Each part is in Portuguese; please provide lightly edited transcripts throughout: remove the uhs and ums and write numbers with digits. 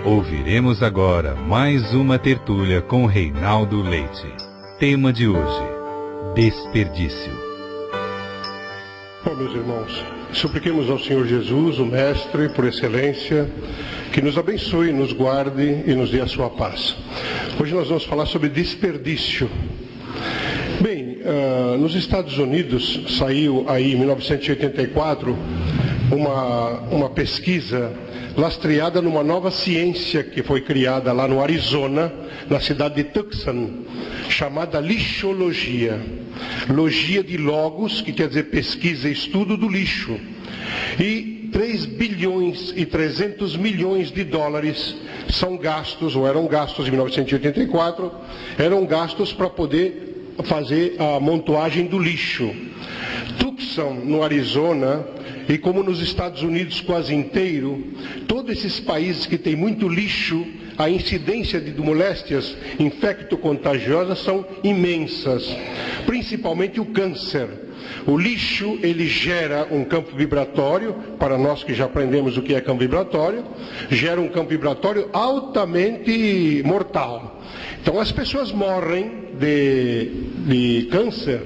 Ouviremos agora mais uma tertúlia com Reinaldo Leite. Tema de hoje: desperdício. Bom, meus irmãos, supliquemos ao Senhor Jesus, o Mestre, por excelência, que nos abençoe, nos guarde e nos dê a sua paz. Hoje nós vamos falar sobre desperdício. Bem, nos Estados Unidos saiu aí em 1984 uma pesquisa lastreada numa nova ciência que foi criada lá no Arizona, na cidade de Tucson, chamada lixologia. Logia de logos, que quer dizer pesquisa e estudo do lixo. E 3 bilhões e 300 milhões de dólares são gastos, ou eram gastos em 1984, eram gastos para poder fazer a amontoagem do lixo. Tucson, no Arizona, e como nos Estados Unidos quase inteiro, todos esses países que têm muito lixo, a incidência de moléstias infecto-contagiosas são imensas, principalmente o câncer. O lixo, ele gera um campo vibratório, para nós que já aprendemos o que é campo vibratório, gera um campo vibratório altamente mortal. Então as pessoas morrem de câncer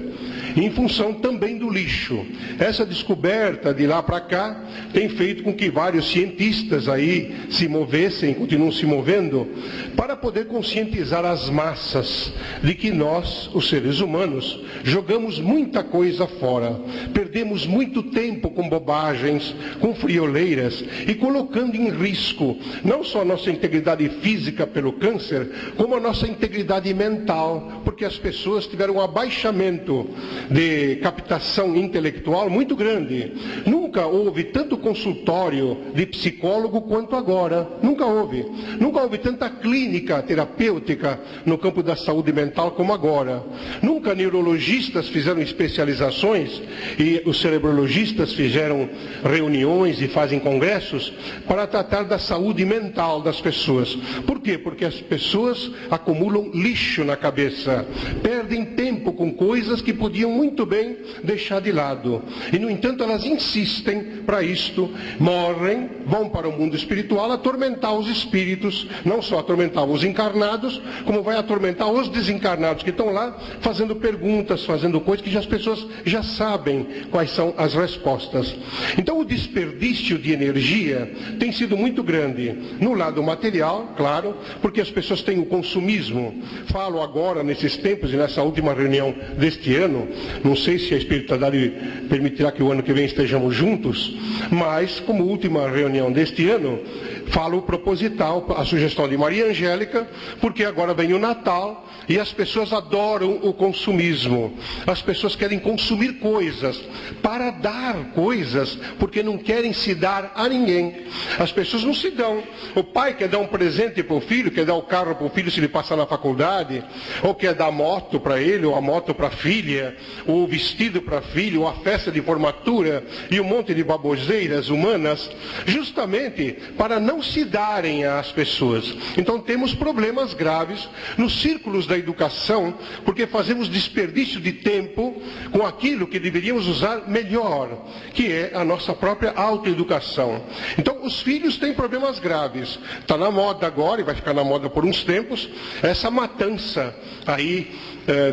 em função também do lixo. Essa descoberta de lá para cá tem feito com que vários cientistas aí se movessem, continuam se movendo, para poder conscientizar as massas de que nós, os seres humanos, jogamos muita coisa fora, perdemos muito tempo com bobagens, com frioleiras e colocando em risco não só a nossa integridade física pelo câncer, como a nossa integridade mental, porque as pessoas tiveram um abaixamento de captação intelectual muito grande. Nunca houve tanto consultório de psicólogo quanto agora. Nunca houve. Nunca houve tanta clínica terapêutica no campo da saúde mental como agora. Nunca neurologistas fizeram especializações e os cerebrologistas fizeram reuniões e fazem congressos para tratar da saúde mental das pessoas. Por quê? Porque as pessoas acumulam lixo na cabeça, perdem tempo com coisas que podiam muito bem deixar de lado. E, no entanto, elas insistem para isto, morrem, vão para o mundo espiritual atormentar os espíritos, não só atormentar os encarnados, como vai atormentar os desencarnados que estão lá fazendo perguntas, fazendo coisas que as pessoas já sabem quais são as respostas. Então, o desperdício de energia tem sido muito grande. No lado material, claro, porque as pessoas têm o consumismo. Falo agora, nesses tempos e nessa última reunião deste ano, não sei se a espiritualidade permitirá que o ano que vem estejamos juntos, mas como última reunião deste ano, falo proposital, a sugestão de Maria Angélica, porque agora vem o Natal e as pessoas adoram o consumismo. As pessoas querem consumir coisas para dar coisas, porque não querem se dar a ninguém. As pessoas não se dão. O pai quer dar um presente para o filho, quer dar o carro para o filho se ele passar na faculdade, ou quer dar moto para ele, ou a moto para a filha, ou o vestido para a filha, ou a festa de formatura, e um monte de baboseiras humanas, justamente para não se darem às pessoas. Então temos problemas graves nos círculos da educação, porque fazemos desperdício de tempo com aquilo que deveríamos usar melhor, que é a nossa própria autoeducação. Então os filhos têm problemas graves. Está na moda agora, e vai ficar na moda por uns tempos, essa matança aí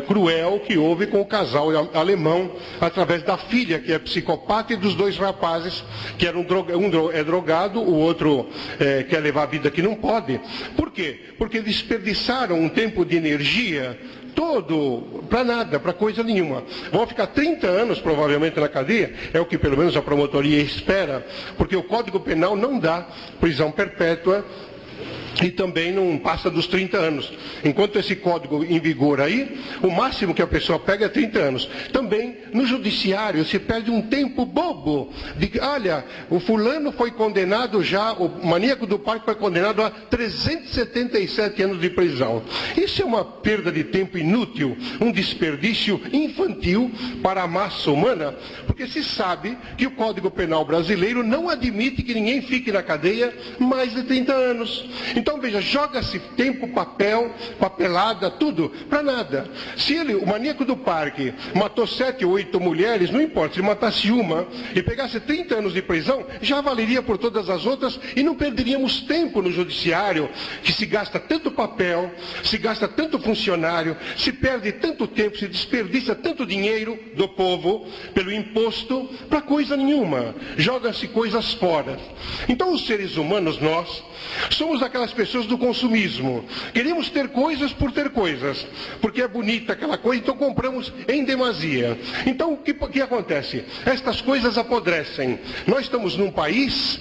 cruel que houve com o casal alemão, através da filha que é psicopata e dos dois rapazes que eram um é drogado, o outro quer levar a vida que não pode. Por quê? Porque desperdiçaram um tempo de energia todo para nada, para coisa nenhuma. Vão ficar 30 anos provavelmente na cadeia, é o que pelo menos a promotoria espera, porque o Código Penal não dá prisão perpétua e também não passa dos 30 anos. Enquanto esse código em vigor aí, o máximo que a pessoa pega é 30 anos. Também no judiciário se perde um tempo bobo de que, olha, o fulano foi condenado já, o maníaco do parque foi condenado a 377 anos de prisão. Isso é uma perda de tempo inútil, um desperdício infantil para a massa humana, porque se sabe que o Código Penal brasileiro não admite que ninguém fique na cadeia mais de 30 anos. Então veja, joga-se tempo, papel, papelada, tudo, para nada. Se ele, o maníaco do parque, matou 7 ou 8 mulheres, não importa, se ele matasse uma e pegasse 30 anos de prisão, já valeria por todas as outras e não perderíamos tempo no judiciário, que se gasta tanto papel, se gasta tanto funcionário, se perde tanto tempo, se desperdiça tanto dinheiro do povo pelo imposto para coisa nenhuma. Joga-se coisas fora. Então os seres humanos, nós, somos aquelas pessoas do consumismo. Queremos ter coisas por ter coisas, porque é bonita aquela coisa, então compramos em demasia. Então o que acontece? Estas coisas apodrecem. Nós estamos num país,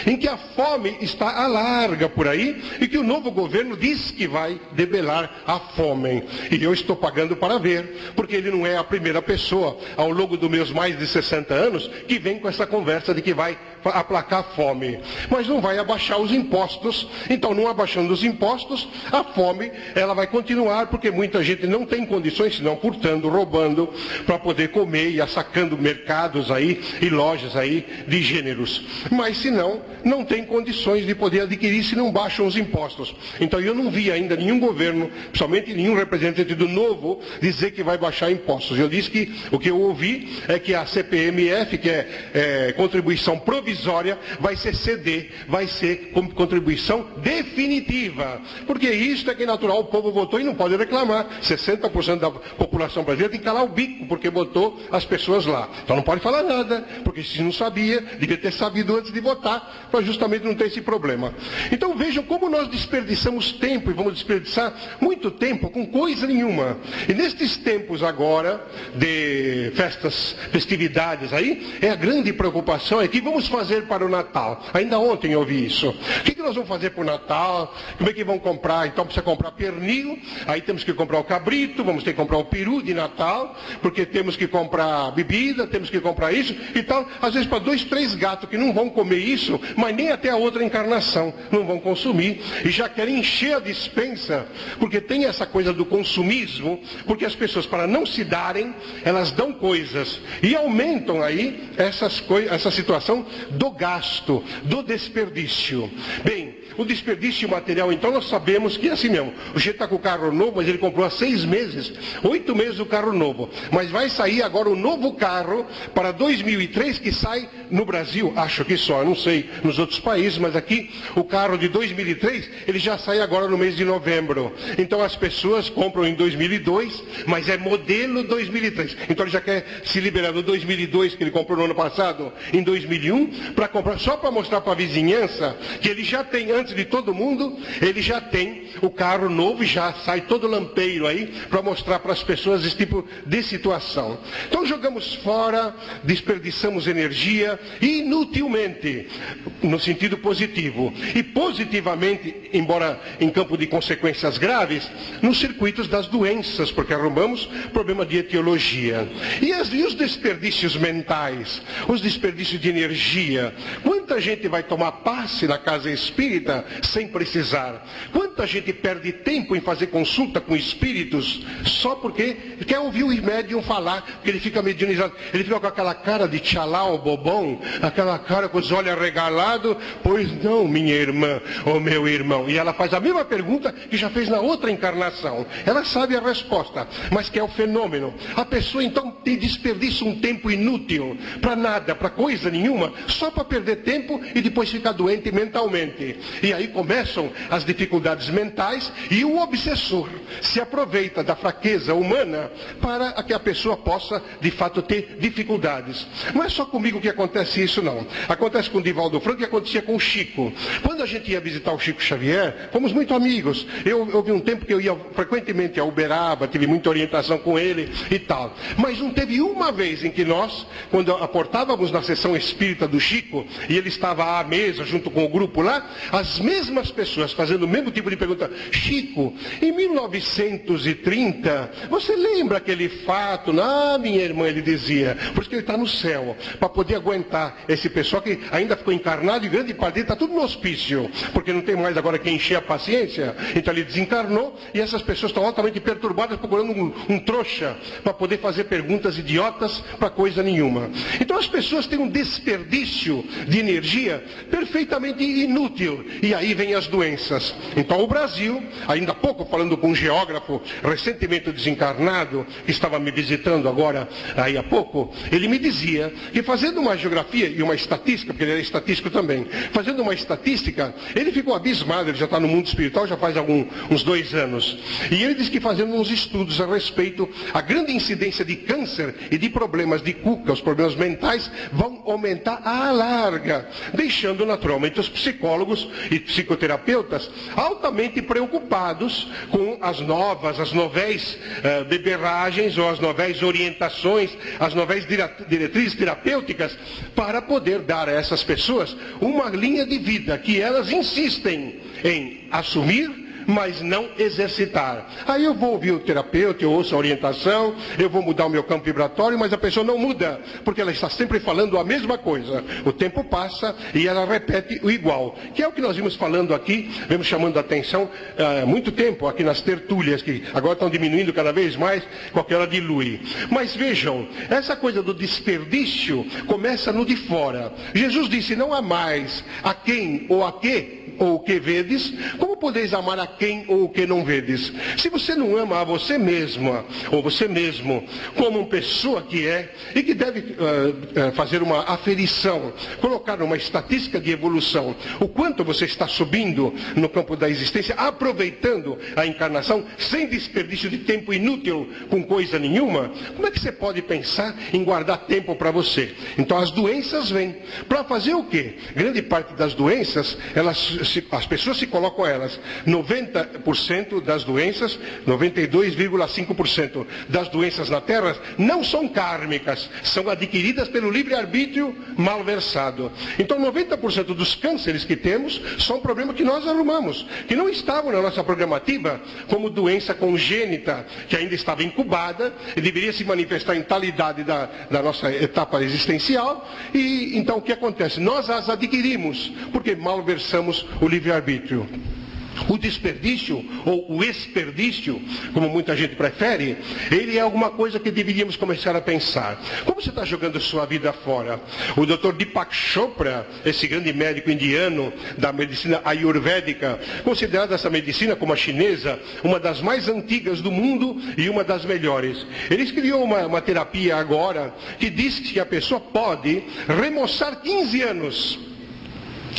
em que a fome está à larga por aí e que o novo governo diz que vai debelar a fome. E eu estou pagando para ver, porque ele não é a primeira pessoa ao longo dos meus mais de 60 anos que vem com essa conversa de que vai aplacar a fome. Mas não vai abaixar os impostos. Então, não abaixando os impostos, a fome ela vai continuar, porque muita gente não tem condições, senão furtando, roubando, para poder comer e assacando mercados aí e lojas aí de gêneros. Mas se não tem condições de poder adquirir se não baixam os impostos. Então eu não vi ainda nenhum governo, principalmente nenhum representante do Novo, dizer que vai baixar impostos. Eu disse que o que eu ouvi é que a CPMF, que é contribuição provisória, vai ser CD, vai ser contribuição definitiva. Porque isso é que é natural, o povo votou e não pode reclamar. 60% da população brasileira tem que calar o bico, porque botou as pessoas lá. Então não pode falar nada, porque se não sabia, devia ter sabido antes de votar, para justamente não ter esse problema. Então vejam como nós desperdiçamos tempo, e vamos desperdiçar muito tempo com coisa nenhuma. E nestes tempos agora, de festas, festividades aí, a grande preocupação é que vamos fazer para o Natal. Ainda ontem eu ouvi isso. O que nós vamos fazer para o Natal? Como é que vão comprar? Então precisa comprar pernil, aí temos que comprar o cabrito, vamos ter que comprar o peru de Natal, porque temos que comprar bebida, temos que comprar isso e tal. Às vezes para 2, 3 gatos que não vão comer isso, mas nem até a outra encarnação não vão consumir, e já querem encher a despensa, porque tem essa coisa do consumismo, porque as pessoas, para não se darem, elas dão coisas, e aumentam aí essa situação do gasto, do desperdício. Bem, o desperdício material, então nós sabemos que é assim mesmo. O jeito está com o carro novo, mas ele comprou há 6 meses, 8 meses o carro novo. Mas vai sair agora o novo carro para 2003, que sai no Brasil, acho que só, não sei, nos outros países, mas aqui o carro de 2003, ele já sai agora no mês de novembro. Então as pessoas compram em 2002, mas é modelo 2003. Então ele já quer se liberar do 2002, que ele comprou no ano passado, em 2001, para comprar, só para mostrar para a vizinhança que ele já tem, antes de todo mundo, ele já tem o carro novo e já sai todo lampeiro aí, para mostrar para as pessoas esse tipo de situação. Então jogamos fora, desperdiçamos energia, inutilmente, no sentido positivo. E positivamente, embora em campo de consequências graves, nos circuitos das doenças, porque arrumamos problema de etiologia. E os desperdícios mentais, os desperdícios de energia. Quanta gente vai tomar passe na casa espírita sem precisar? Quanta gente perde tempo em fazer consulta com espíritos só porque quer ouvir o médium falar, porque ele fica mediunizado. Ele fica com aquela cara de tchalau, bobão, aquela cara com os olhos arregalados. Pois não, minha irmã, ou meu irmão. E ela faz a mesma pergunta que já fez na outra encarnação. Ela sabe a resposta, mas que é o fenômeno. A pessoa então desperdiça um tempo inútil para nada, para coisa nenhuma, só para perder tempo e depois ficar doente mentalmente. E aí começam as dificuldades mentais e o obsessor se aproveita da fraqueza humana para que a pessoa possa, de fato, ter dificuldades. Não é só comigo que acontece isso, não. Acontece com o Divaldo Franco e acontecia com o Chico. Quando a gente ia visitar o Chico Xavier, fomos muito amigos. Eu vi um tempo que eu ia frequentemente a Uberaba, tive muita orientação com ele e tal. Mas não teve uma vez em que nós, quando aportávamos na sessão espírita do Chico, e ele estava à mesa junto com o grupo lá, as mesmas pessoas fazendo o mesmo tipo de lhe pergunta: Chico, em 1930, você lembra aquele fato? Ah, minha irmã, ele dizia, por isso que ele está no céu, para poder aguentar esse pessoal que ainda ficou encarnado e grande parte dele está tudo no hospício, porque não tem mais agora quem encher a paciência, então ele desencarnou e essas pessoas estão altamente perturbadas procurando um trouxa para poder fazer perguntas idiotas para coisa nenhuma. Então as pessoas têm um desperdício de energia perfeitamente inútil, e aí vem as doenças. Então o Brasil, ainda há pouco falando com um geógrafo recentemente desencarnado, que estava me visitando agora, aí há pouco, ele me dizia que fazendo uma geografia e uma estatística, porque ele era estatístico também, fazendo uma estatística, ele ficou abismado, ele já está no mundo espiritual já faz uns 2 anos, e ele disse que fazendo uns estudos a respeito, a grande incidência de câncer e de problemas de cuca, os problemas mentais, vão aumentar à larga, deixando naturalmente os psicólogos e psicoterapeutas altamente preocupados com as novéis beberragens ou as novéis orientações, as novéis diretrizes terapêuticas para poder dar a essas pessoas uma linha de vida que elas insistem em assumir, mas não exercitar. Aí eu vou ouvir o terapeuta, eu ouço a orientação, eu vou mudar o meu campo vibratório, mas a pessoa não muda, porque ela está sempre falando a mesma coisa. O tempo passa e ela repete o igual, que é o que nós vimos falando aqui, vemos chamando a atenção há muito tempo aqui nas tertúlias, que agora estão diminuindo cada vez mais, qualquer hora dilui. Mas vejam, essa coisa do desperdício começa no de fora. Jesus disse: não há mais a quem ou a que ou o que vedes, como podeis amar a quem ou o que não vedes? Se você não ama a você mesma ou você mesmo como uma pessoa que é e que deve fazer uma aferição, colocar uma estatística de evolução, o quanto você está subindo no campo da existência, aproveitando a encarnação sem desperdício de tempo inútil com coisa nenhuma, como é que você pode pensar em guardar tempo para você? Então as doenças vêm para fazer o quê? Grande parte das doenças, as pessoas se colocam elas, 90% das doenças, 92,5% das doenças na Terra não são kármicas, são adquiridas pelo livre-arbítrio malversado. Então 90% dos cânceres que temos são problemas que nós arrumamos, que não estavam na nossa programativa como doença congênita, que ainda estava incubada e deveria se manifestar em tal idade da nossa etapa existencial, e então o que acontece? Nós as adquirimos, porque malversamos o livre-arbítrio. O desperdício, ou o experdício, como muita gente prefere, ele é alguma coisa que deveríamos começar a pensar. Como você está jogando sua vida fora? O Dr. Deepak Chopra, esse grande médico indiano da medicina ayurvédica, considerada essa medicina como a chinesa, uma das mais antigas do mundo e uma das melhores. Ele criou uma terapia agora que diz que a pessoa pode remoçar 15 anos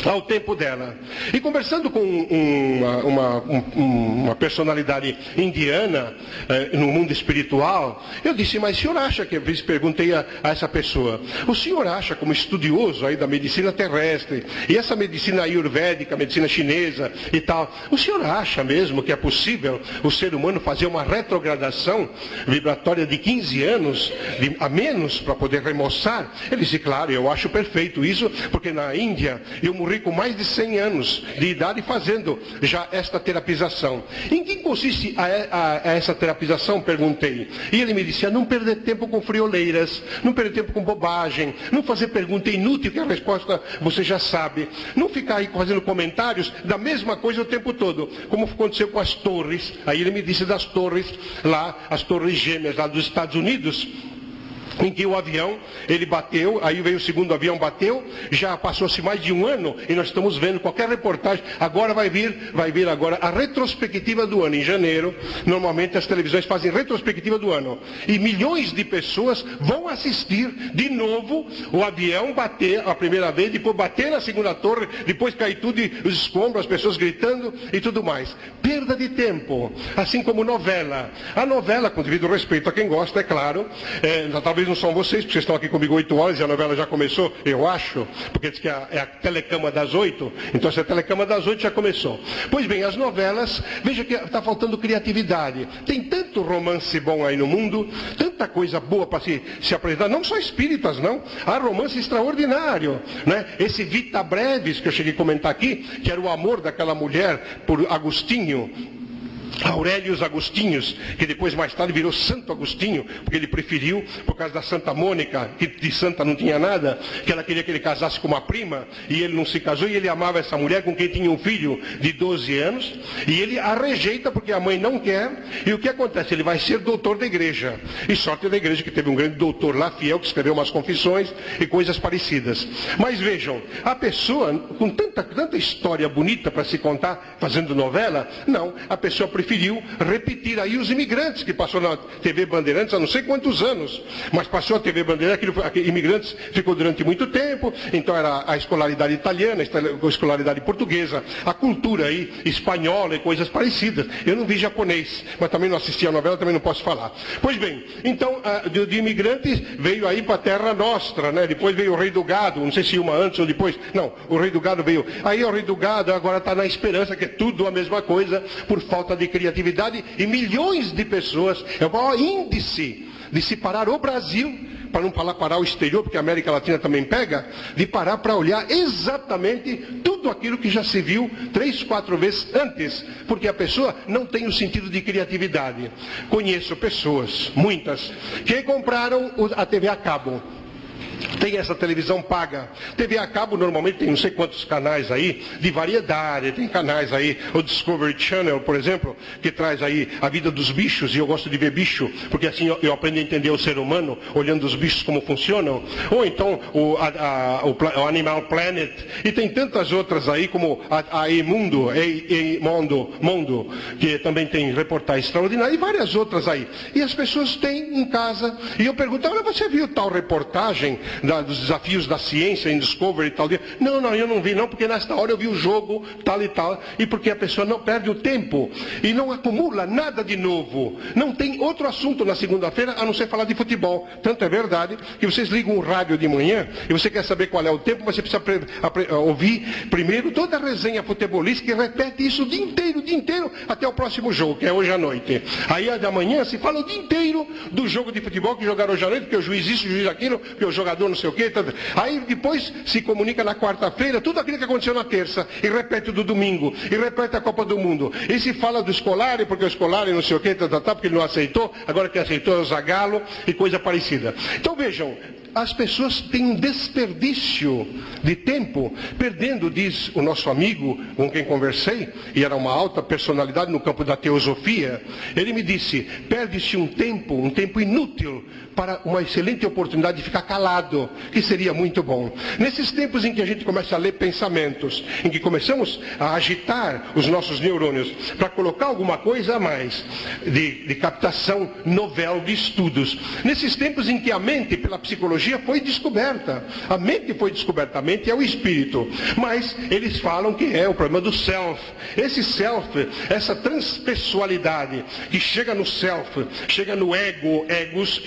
ao tempo dela. E conversando com uma personalidade indiana no mundo espiritual, eu disse: mas o senhor acha que, eu perguntei a essa pessoa, o senhor acha, como estudioso aí da medicina terrestre, e essa medicina ayurvédica, medicina chinesa e tal, o senhor acha mesmo que é possível o ser humano fazer uma retrogradação vibratória de 15 anos a menos para poder remoçar? Ele disse: claro, eu acho perfeito isso, porque na Índia eu morri com mais de 100 anos de idade fazendo já esta terapização. Em que consiste essa terapização? Perguntei. E ele me disse: não perder tempo com frioleiras, não perder tempo com bobagem, não fazer pergunta inútil que a resposta você já sabe, não ficar aí fazendo comentários da mesma coisa o tempo todo, como aconteceu com as torres. Aí ele me disse das torres lá, as torres gêmeas lá dos Estados Unidos, em que o avião, ele bateu, aí veio o segundo avião, bateu, já passou-se mais de 1 ano, e nós estamos vendo qualquer reportagem, agora vai vir agora a retrospectiva do ano, em janeiro, normalmente as televisões fazem retrospectiva do ano, e milhões de pessoas vão assistir de novo o avião bater a primeira vez, depois bater na segunda torre, depois cair tudo, e os escombros, as pessoas gritando e tudo mais. Perda de tempo, assim como novela. A novela, com devido respeito a quem gosta, é claro, talvez talvez não são vocês, porque vocês estão aqui comigo 8 horas e a novela já começou, eu acho, porque diz que é a telecama das 8, então se a telecama das 8 já começou. Pois bem, as novelas, veja que está faltando criatividade. Tem tanto romance bom aí no mundo, tanta coisa boa para se apresentar, não só espíritas, não. Há romance extraordinário, né? Esse Vita Brevis, que eu cheguei a comentar aqui, que era o amor daquela mulher por Agostinho, Aurélios Agostinhos, que depois mais tarde virou Santo Agostinho, porque ele preferiu, por causa da Santa Mônica, que de santa não tinha nada, que ela queria que ele casasse com uma prima, e ele não se casou, e ele amava essa mulher com quem tinha um filho de 12 anos, e ele a rejeita porque a mãe não quer, e o que acontece? Ele vai ser doutor da igreja, e sorte da igreja que teve um grande doutor lá, fiel, que escreveu umas confissões e coisas parecidas. Mas vejam, a pessoa, com tanta história bonita para se contar, fazendo novela, não, a pessoa preferiu repetir aí os Imigrantes, que passou na TV Bandeirantes há não sei quantos anos, mas passou a TV Bandeirantes, aquele Imigrantes ficou durante muito tempo, então era a escolaridade italiana, a escolaridade portuguesa, a cultura aí espanhola e coisas parecidas. Eu não vi japonês, mas também não assisti a novela, também não posso falar. Pois bem, então de Imigrantes veio aí para a Terra Nostra, né? Depois veio o Rei do Gado, não sei se uma antes ou depois, não, o Rei do Gado veio. Aí o Rei do Gado agora está na esperança que é tudo a mesma coisa, por falta de criatividade, e milhões de pessoas, é o maior índice de se parar o Brasil, para não falar parar o exterior, porque a América Latina também pega, de parar para olhar exatamente tudo aquilo que já se viu 3, 4 vezes antes, porque a pessoa não tem o sentido de criatividade. Conheço pessoas, muitas, que compraram a TV a cabo. Tem essa televisão paga. TV a cabo normalmente tem não sei quantos canais aí, de variedade. Tem canais aí, o Discovery Channel, por exemplo, que traz aí a vida dos bichos, e eu gosto de ver bicho, porque assim eu aprendo a entender o ser humano, olhando os bichos como funcionam. Ou então o Animal Planet, e tem tantas outras aí, como a Mundo, Mundo, que também tem reportagens extraordinárias, e várias outras aí. E as pessoas têm em casa, e eu pergunto, olha, você viu tal reportagem dos desafios da ciência em Discovery e tal dia? Não, eu não vi não, porque nesta hora eu vi o jogo tal e tal, e porque a pessoa não perde o tempo e não acumula nada de novo. Não tem outro assunto na segunda-feira a não ser falar de futebol. Tanto é verdade que vocês ligam o rádio de manhã e você quer saber qual é o tempo, mas você precisa ouvir primeiro toda a resenha futebolística, que repete isso o dia inteiro, até o próximo jogo, que é hoje à noite. Aí da manhã se fala o dia inteiro do jogo de futebol que jogaram hoje à noite, porque o juiz isso, o juiz aquilo, porque o jogador não sei o quê. Aí depois se comunica na quarta-feira tudo aquilo que aconteceu na terça, e repete do domingo, e repete a Copa do Mundo. E se fala do Scolari, porque o Scolari não sei o quê, porque ele não aceitou, agora que aceitou é o Zagallo, e coisa parecida. Então vejam, as pessoas têm um desperdício de tempo, perdendo, diz o nosso amigo com quem conversei, e era uma alta personalidade no campo da teosofia, ele me disse, perde-se um tempo inútil para uma excelente oportunidade de ficar calado, que seria muito bom. Nesses tempos em que a gente começa a ler pensamentos, em que começamos a agitar os nossos neurônios para colocar alguma coisa a mais de captação novel de estudos, nesses tempos em que a mente, pela psicologia, foi descoberta, a mente é o espírito, mas eles falam que é o problema do self, esse self, essa transpessoalidade que chega no self, chega no ego, egos,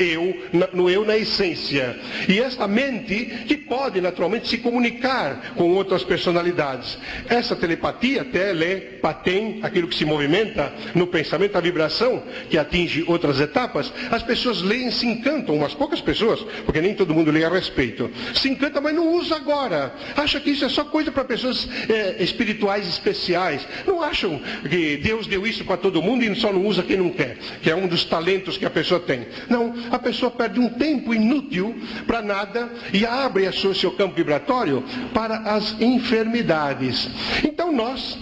no eu na essência, e essa mente que pode naturalmente se comunicar com outras personalidades, essa telepatia, telepatem, aquilo que se movimenta no pensamento, a vibração que atinge outras etapas, as pessoas leem, se encantam, umas poucas pessoas, porque nem todo mundo lê a respeito, se encanta, mas não usa agora, acha que isso é só coisa para pessoas espirituais especiais, não acham que Deus deu isso para todo mundo e só não usa quem não quer, que é um dos talentos que a pessoa tem. Não, a pessoa perde um tempo inútil para nada e abre o seu campo vibratório para as enfermidades. Então nós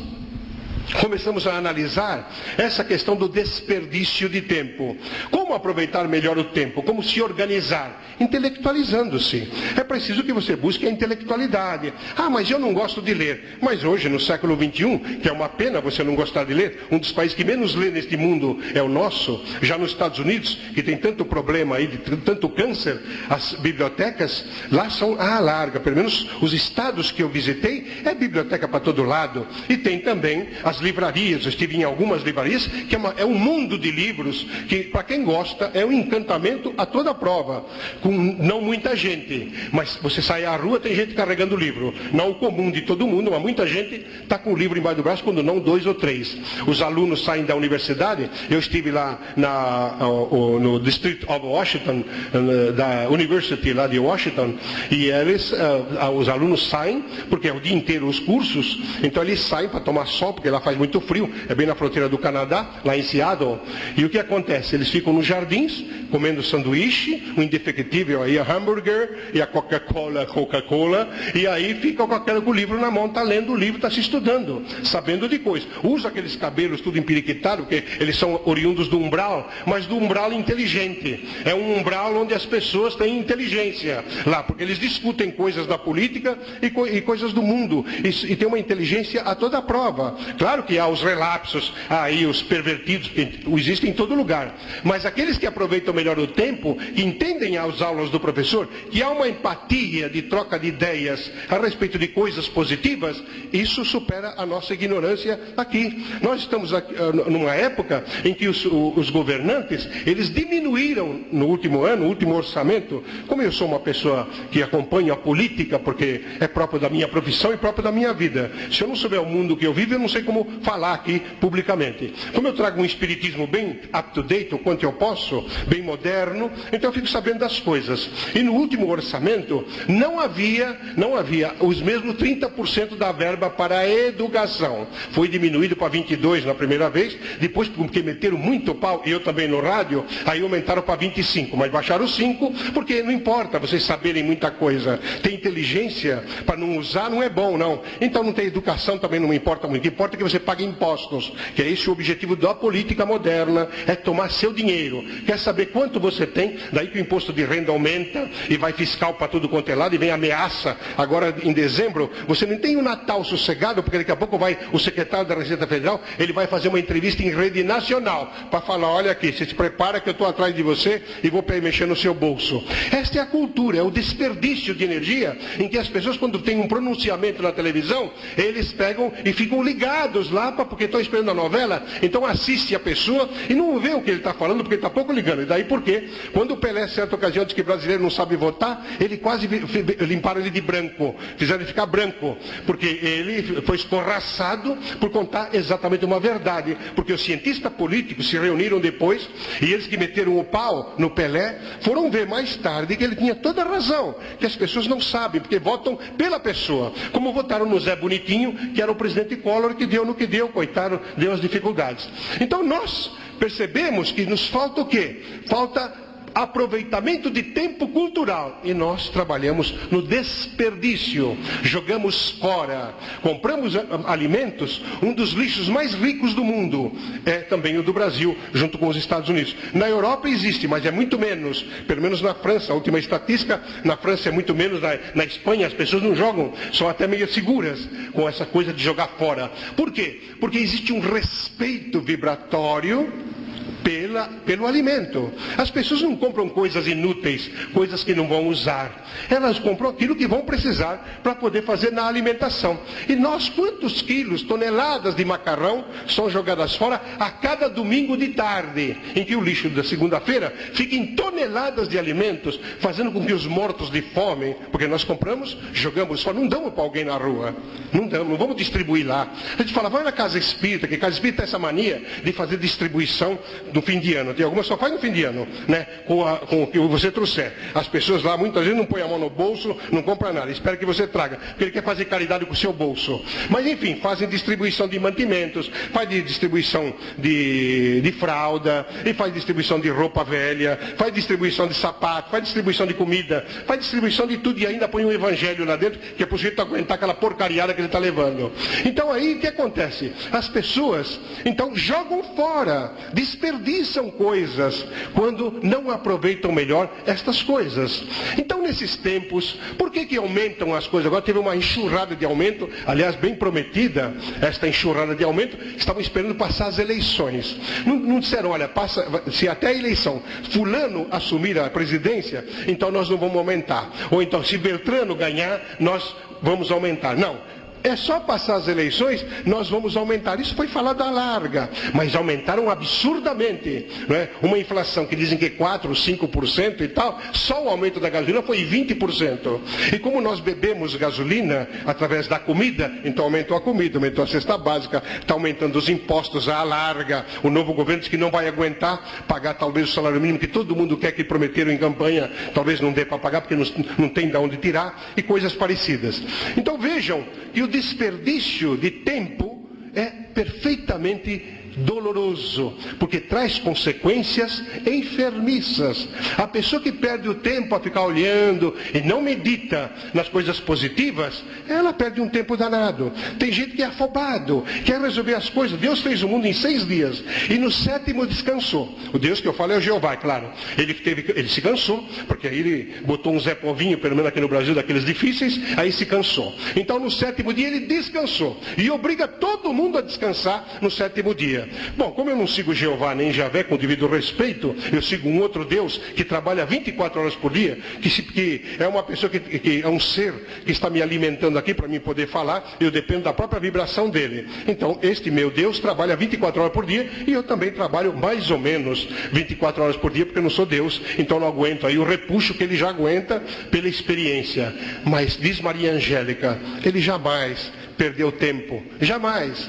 começamos a analisar essa questão do desperdício de tempo. Como aproveitar melhor o tempo? Como se organizar? Intelectualizando-se. É preciso que você busque a intelectualidade. Ah, mas eu não gosto de ler. Mas hoje, no século XXI, que é uma pena você não gostar de ler, um dos países que menos lê neste mundo é o nosso. Já nos Estados Unidos, que tem tanto problema aí, de tanto câncer, as bibliotecas lá são larga. Pelo menos os estados que eu visitei, é biblioteca para todo lado. E tem também as nas livrarias, eu estive em algumas livrarias, que é um mundo de livros, que para quem gosta é um encantamento a toda prova, com não muita gente, mas você sai à rua, tem gente carregando livro, não o comum de todo mundo, mas muita gente está com o livro embaixo do braço, quando não 2 ou 3. Os alunos saem da universidade, eu estive lá no District of Washington, da University lá de Washington, e os alunos saem, porque é o dia inteiro os cursos, então eles saem para tomar sol, porque lá faz muito frio, é bem na fronteira do Canadá, lá em Seattle, e o que acontece? Eles ficam nos jardins, comendo sanduíche, o indefectível aí, a hambúrguer, e a Coca-Cola, e aí ficam com o livro na mão, está lendo o livro, está se estudando, sabendo de coisas. Usa aqueles cabelos tudo empiriquitado, porque eles são oriundos do umbral, mas do umbral inteligente. É um umbral onde as pessoas têm inteligência lá, porque eles discutem coisas da política e coisas do mundo, e tem uma inteligência a toda prova. Claro que há os relapsos, aí os pervertidos, que existem em todo lugar, mas aqueles que aproveitam melhor o tempo, que entendem as aulas do professor, que há uma empatia de troca de ideias a respeito de coisas positivas, isso supera a nossa ignorância aqui. Nós estamos aqui, numa época em que os governantes, eles diminuíram no último ano, no último orçamento. Como eu sou uma pessoa que acompanha a política, porque é próprio da minha profissão e próprio da minha vida, se eu não souber o mundo que eu vivo, eu não sei como falar aqui publicamente. Como eu trago um espiritismo bem up-to-date, o quanto eu posso, bem moderno, então eu fico sabendo das coisas. E no último orçamento, não havia os mesmos 30% da verba para a educação. Foi diminuído para 22% na primeira vez, depois porque meteram muito pau, e eu também no rádio, aí aumentaram para 25%, mas baixaram 5%, porque não importa vocês saberem muita coisa. Tem inteligência para não usar, não é bom, não. Então não tem educação, também não importa muito. O que importa é que você pague impostos, que é esse o objetivo da política moderna, é tomar seu dinheiro. Quer saber quanto você tem? Daí que o imposto de renda aumenta, e vai fiscal para tudo quanto é lado, e vem ameaça. Agora, em dezembro, você não tem o Natal sossegado, porque daqui a pouco vai o secretário da Receita Federal, ele vai fazer uma entrevista em rede nacional, para falar, olha aqui, você se prepara que eu estou atrás de você e vou mexer no seu bolso. Esta é a cultura, é o desperdício de energia, em que as pessoas, quando tem um pronunciamento na televisão, eles pegam e ficam ligados lá, porque estão esperando a novela, então assiste a pessoa e não vê o que ele está falando, porque está pouco ligando. E daí por quê? Quando o Pelé, certa ocasião, disse que brasileiro não sabe votar, ele quase limparam ele de branco, fizeram ele ficar branco, porque ele foi escorraçado por contar exatamente uma verdade, porque os cientistas políticos se reuniram depois, e eles que meteram o pau no Pelé, foram ver mais tarde que ele tinha toda a razão, que as pessoas não sabem, porque votam pela pessoa, como votaram no Zé Bonitinho, que era o presidente Collor, que deu no que deu, coitado, deu as dificuldades. Então nós percebemos que nos falta o quê? Falta aproveitamento de tempo cultural, e nós trabalhamos no desperdício, jogamos fora, compramos alimentos. Um dos lixos mais ricos do mundo é também o do Brasil, junto com os Estados Unidos. Na Europa existe, mas é muito menos, pelo menos na França, a última estatística, na França é muito menos, na Espanha as pessoas não jogam, são até meio seguras com essa coisa de jogar fora. Por quê? Porque existe um respeito vibratório pelo alimento. As pessoas não compram coisas inúteis, coisas que não vão usar. Elas compram aquilo que vão precisar para poder fazer na alimentação. E nós, quantos quilos, toneladas de macarrão são jogadas fora a cada domingo de tarde, em que o lixo da segunda-feira fica em toneladas de alimentos, fazendo com que os mortos de fome, porque nós compramos, jogamos fora, não damos para alguém na rua, não vamos distribuir lá. A gente fala, vai na casa espírita, que casa espírita tem essa mania de fazer distribuição no fim de ano. Tem algumas só faz no fim de ano, né? Com o que você trouxer. As pessoas lá muitas vezes não põem a mão no bolso, não compram nada, espera que você traga, porque ele quer fazer caridade com o seu bolso. Mas enfim, fazem distribuição de mantimentos, faz distribuição de fralda, e faz distribuição de roupa velha, faz distribuição de sapato, faz distribuição de comida, faz distribuição de tudo, e ainda põe um evangelho lá dentro, que é para o sujeito aguentar aquela porcariada que ele está levando. Então aí o que acontece? As pessoas então jogam fora, desperdiçam coisas, quando não aproveitam melhor estas coisas. Então nesses tempos, por que aumentam as coisas? Agora teve uma enxurrada de aumento, aliás bem prometida, esta enxurrada de aumento, estavam esperando passar as eleições. Não disseram, olha, se até a eleição fulano assumir a presidência, então nós não vamos aumentar. Ou então se Beltrano ganhar, nós vamos aumentar. Não. é só passar as eleições, nós vamos aumentar. Isso foi falado à larga, mas aumentaram absurdamente, não é? Uma inflação que dizem que é 4%, 5% e tal, só o aumento da gasolina foi 20%. E como nós bebemos gasolina através da comida, então aumentou a comida, aumentou a cesta básica, está aumentando os impostos à larga. O novo governo diz que não vai aguentar pagar talvez o salário mínimo que todo mundo quer, que prometeram em campanha, talvez não dê para pagar porque não tem de onde tirar, e coisas parecidas. Então vejam que o desperdício de tempo é perfeitamente doloroso, porque traz consequências enfermiças. A pessoa que perde o tempo a ficar olhando e não medita nas coisas positivas, ela perde um tempo danado. Tem gente que é afobado, quer resolver as coisas. Deus fez o mundo em 6 dias e no 7º descansou. O Deus que eu falo é o Jeová, é claro. Ele se cansou, porque aí ele botou um Zé Povinho, pelo menos aqui no Brasil, daqueles difíceis, aí se cansou. Então no 7º dia ele descansou e obriga todo mundo a descansar no 7º dia. Bom, como eu não sigo Jeová nem Javé com devido respeito, eu sigo um outro Deus que trabalha 24 horas por dia, que é uma pessoa que é um ser que está me alimentando aqui para mim poder falar, eu dependo da própria vibração dele. Então, este meu Deus trabalha 24 horas por dia e eu também trabalho mais ou menos 24 horas por dia, porque eu não sou Deus, então não aguento aí o repuxo que ele já aguenta pela experiência. Mas, diz Maria Angélica, ele jamais perdeu tempo, jamais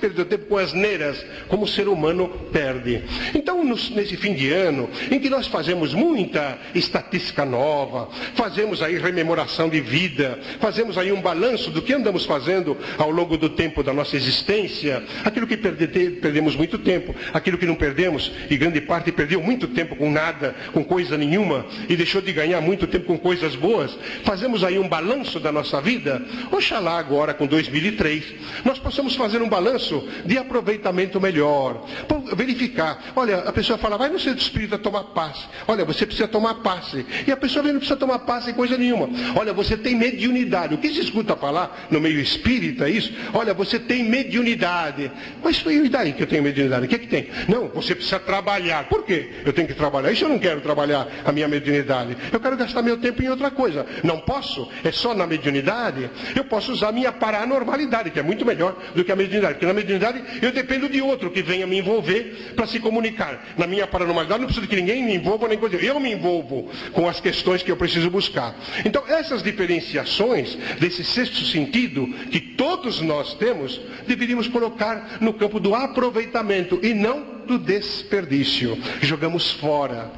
perdeu tempo com asneiras, como o ser humano perde. Então, nesse fim de ano, em que nós fazemos muita estatística nova, fazemos aí rememoração de vida, fazemos aí um balanço do que andamos fazendo ao longo do tempo da nossa existência, aquilo que perdemos muito tempo, aquilo que não perdemos, e grande parte perdeu muito tempo com nada, com coisa nenhuma, e deixou de ganhar muito tempo com coisas boas, fazemos aí um balanço da nossa vida. Oxalá agora, com 2003, nós possamos fazer um balanço de aproveitamento melhor, verificar. Olha, a pessoa fala, vai no centro espírita tomar passe. Olha, você precisa tomar passe. E a pessoa não precisa tomar passe em coisa nenhuma. Olha, você tem mediunidade. O que se escuta falar no meio espírita é isso? Olha, você tem mediunidade. Mas e daí que eu tenho mediunidade? O que tem? Não, você precisa trabalhar. Por quê? Eu tenho que trabalhar. Isso eu não quero trabalhar a minha mediunidade. Eu quero gastar meu tempo em outra coisa. Não posso? É só na mediunidade? Eu posso usar minha paranormalidade, que é muito melhor do que a mediunidade. Porque na mediunidade eu dependo de outro que venha me envolver para se comunicar. Na minha paranormalidade não preciso que ninguém me envolva, nem coisa. Eu me envolvo com as questões que eu preciso buscar. Então essas diferenciações desse sexto sentido que todos nós temos, deveríamos colocar no campo do aproveitamento e não do desperdício. Jogamos fora,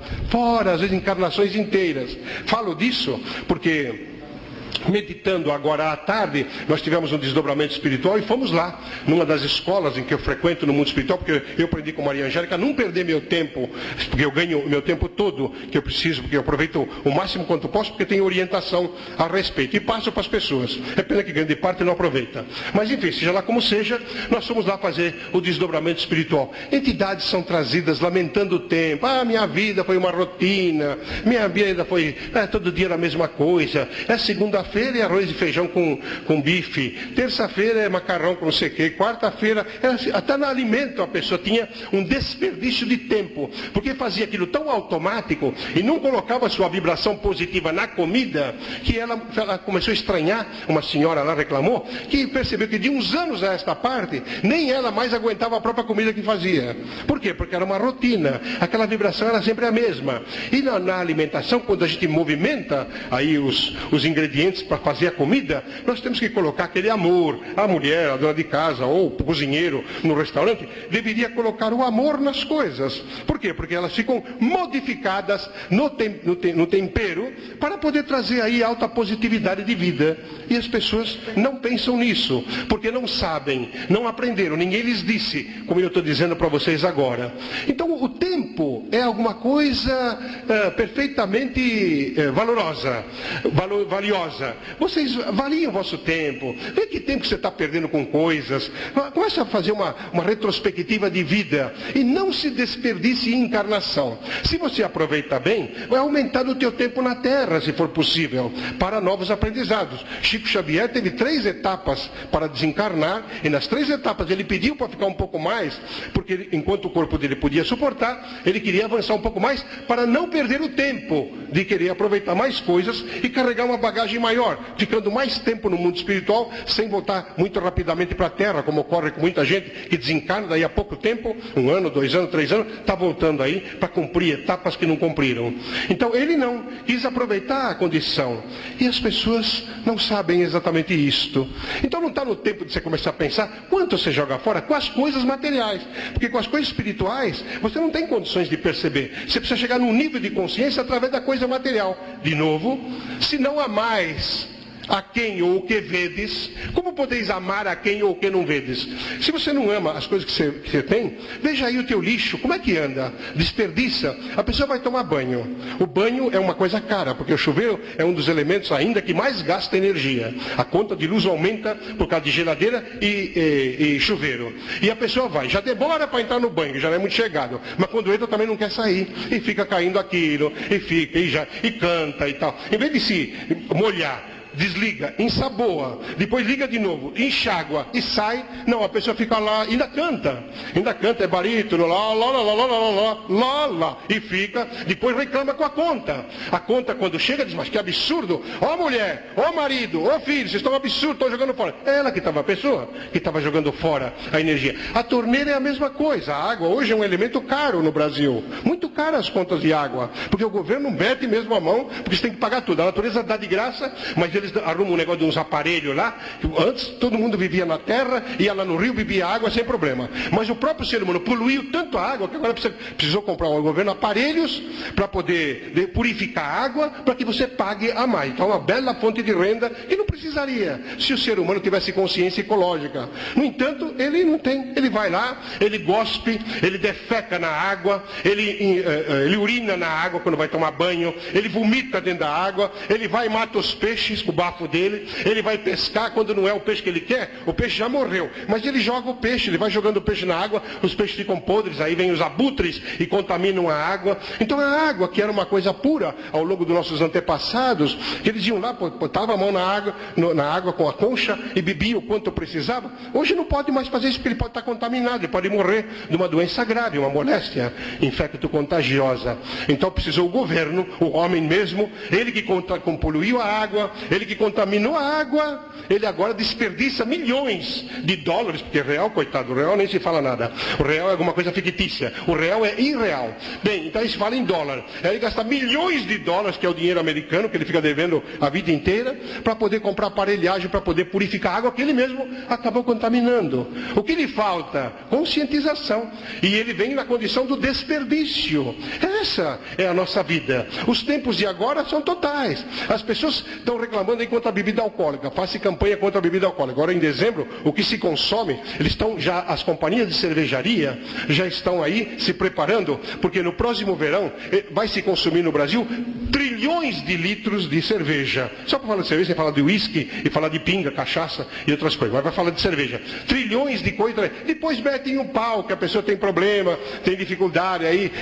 às vezes encarnações inteiras. Falo disso porque, meditando agora à tarde, nós tivemos um desdobramento espiritual e fomos lá, numa das escolas em que eu frequento no mundo espiritual, porque eu aprendi com Maria Angélica a não perder meu tempo, porque eu ganho o meu tempo todo que eu preciso, porque eu aproveito o máximo quanto posso, porque tenho orientação a respeito e passo para as pessoas. É pena que grande parte não aproveita. Mas enfim, seja lá como seja, nós fomos lá fazer o desdobramento espiritual. Entidades são trazidas lamentando o tempo. Ah, minha vida foi uma rotina, minha vida foi todo dia era a mesma coisa, é segunda-feira é arroz e feijão com bife, terça-feira é macarrão com não sei o quê, quarta-feira, até no alimento a pessoa tinha um desperdício de tempo, porque fazia aquilo tão automático e não colocava sua vibração positiva na comida, que ela começou a estranhar. Uma senhora lá reclamou, que percebeu que de uns anos a esta parte, nem ela mais aguentava a própria comida que fazia. Por quê? Porque era uma rotina, aquela vibração era sempre a mesma. E na alimentação, quando a gente movimenta aí os ingredientes para fazer a comida, nós temos que colocar aquele amor. A mulher, a dona de casa ou o cozinheiro no restaurante deveria colocar o amor nas coisas. Por quê? Porque elas ficam modificadas no tempero para poder trazer aí alta positividade de vida. E as pessoas não pensam nisso, porque não sabem, não aprenderam, ninguém lhes disse, como eu estou dizendo para vocês agora. Então o tempo é alguma coisa perfeitamente valorosa, valiosa. Vocês valiem o vosso tempo. Vê que tempo que você está perdendo com coisas. Começa a fazer uma retrospectiva de vida e não se desperdice em encarnação. Se você aproveitar bem, vai aumentar o teu tempo na Terra, se for possível, para novos aprendizados. Chico Xavier teve 3 etapas para desencarnar e nas 3 etapas ele pediu para ficar um pouco mais, porque enquanto o corpo dele podia suportar, ele queria avançar um pouco mais para não perder o tempo de querer aproveitar mais coisas e carregar uma bagagem maior maior, ficando mais tempo no mundo espiritual, sem voltar muito rapidamente para a Terra, como ocorre com muita gente que desencarna, daí a pouco tempo, 1 ano, 2 anos, 3 anos, está voltando aí para cumprir etapas que não cumpriram. Então ele não quis aproveitar a condição. E as pessoas não sabem exatamente isto. Então não está no tempo de você começar a pensar quanto você joga fora com as coisas materiais. Porque com as coisas espirituais, você não tem condições de perceber. Você precisa chegar num nível de consciência através da coisa material. De novo, se não há mais a quem ou o que vedes, como podeis amar a quem ou o que não vedes? Se você não ama as coisas que você tem, veja aí o teu lixo, como é que anda? Desperdiça. A pessoa vai tomar banho. O banho é uma coisa cara, porque o chuveiro é um dos elementos ainda que mais gasta energia. A conta de luz aumenta por causa de geladeira e chuveiro. E a pessoa vai, já demora para entrar no banho, já não é muito chegado, mas quando entra também não quer sair, e fica caindo aquilo, e canta e tal. Em vez de se molhar, desliga, ensaboa, depois liga de novo, enxágua e sai. Não, a pessoa fica lá, ainda canta, é barítono, lá, e fica, depois reclama com a conta. A conta quando chega diz, mas que absurdo, ó mulher, ó marido, ó filho, vocês estão absurdos, estão jogando fora. É ela que estava a pessoa, que estava jogando fora a energia. A torneira é a mesma coisa, a água hoje é um elemento caro no Brasil, muito caro as contas de água, porque o governo mete mesmo a mão, porque você tem que pagar tudo, a natureza dá de graça, mas eles arrumam um negócio de uns aparelhos lá, que antes todo mundo vivia na terra, ia lá no rio, bebia água sem problema. Mas o próprio ser humano poluiu tanto a água, que agora precisou comprar ao governo aparelhos para poder purificar a água, para que você pague a mais. Então é uma bela fonte de renda que não precisaria, se o ser humano tivesse consciência ecológica. No entanto, ele não tem. Ele vai lá, ele gospe, ele defeca na água, ele urina na água quando vai tomar banho, ele vomita dentro da água, ele vai e mata os peixes, o bafo dele, ele vai pescar quando não é o peixe que ele quer, o peixe já morreu, mas ele joga o peixe, ele vai jogando o peixe na água, os peixes ficam podres, aí vem os abutres e contaminam a água. Então a água, que era uma coisa pura ao longo dos nossos antepassados, que eles iam lá, botavam a mão na água com a concha e bebiam o quanto precisava, hoje não pode mais fazer isso, porque ele pode estar contaminado, ele pode morrer de uma doença grave, uma moléstia infecto-contagiosa. Então precisou o governo, o homem mesmo, ele que poluiu a água, ele que contaminou a água, ele agora desperdiça milhões de dólares, porque real, coitado, o real nem se fala nada. O real é alguma coisa fictícia, o real é irreal. Bem, então aí se fala em dólar. Aí ele gasta milhões de dólares, que é o dinheiro americano, que ele fica devendo a vida inteira, para poder comprar aparelhagem, para poder purificar a água, que ele mesmo acabou contaminando. O que lhe falta? Conscientização. E ele vem na condição do desperdício. Essa é a nossa vida. Os tempos de agora são totais. As pessoas estão reclamando aí contra a bebida alcoólica. Faça campanha contra a bebida alcoólica. Agora em dezembro, o que se consome, eles estão já, as companhias de cervejaria já estão aí se preparando, porque no próximo verão vai se consumir no Brasil trilhões de litros de cerveja. Só para falar de cerveja, você fala de uísque e falar de pinga, cachaça e outras coisas. Mas vai falar de cerveja. Trilhões de coisas. Depois metem um pau, que a pessoa tem problema, tem dificuldade aí,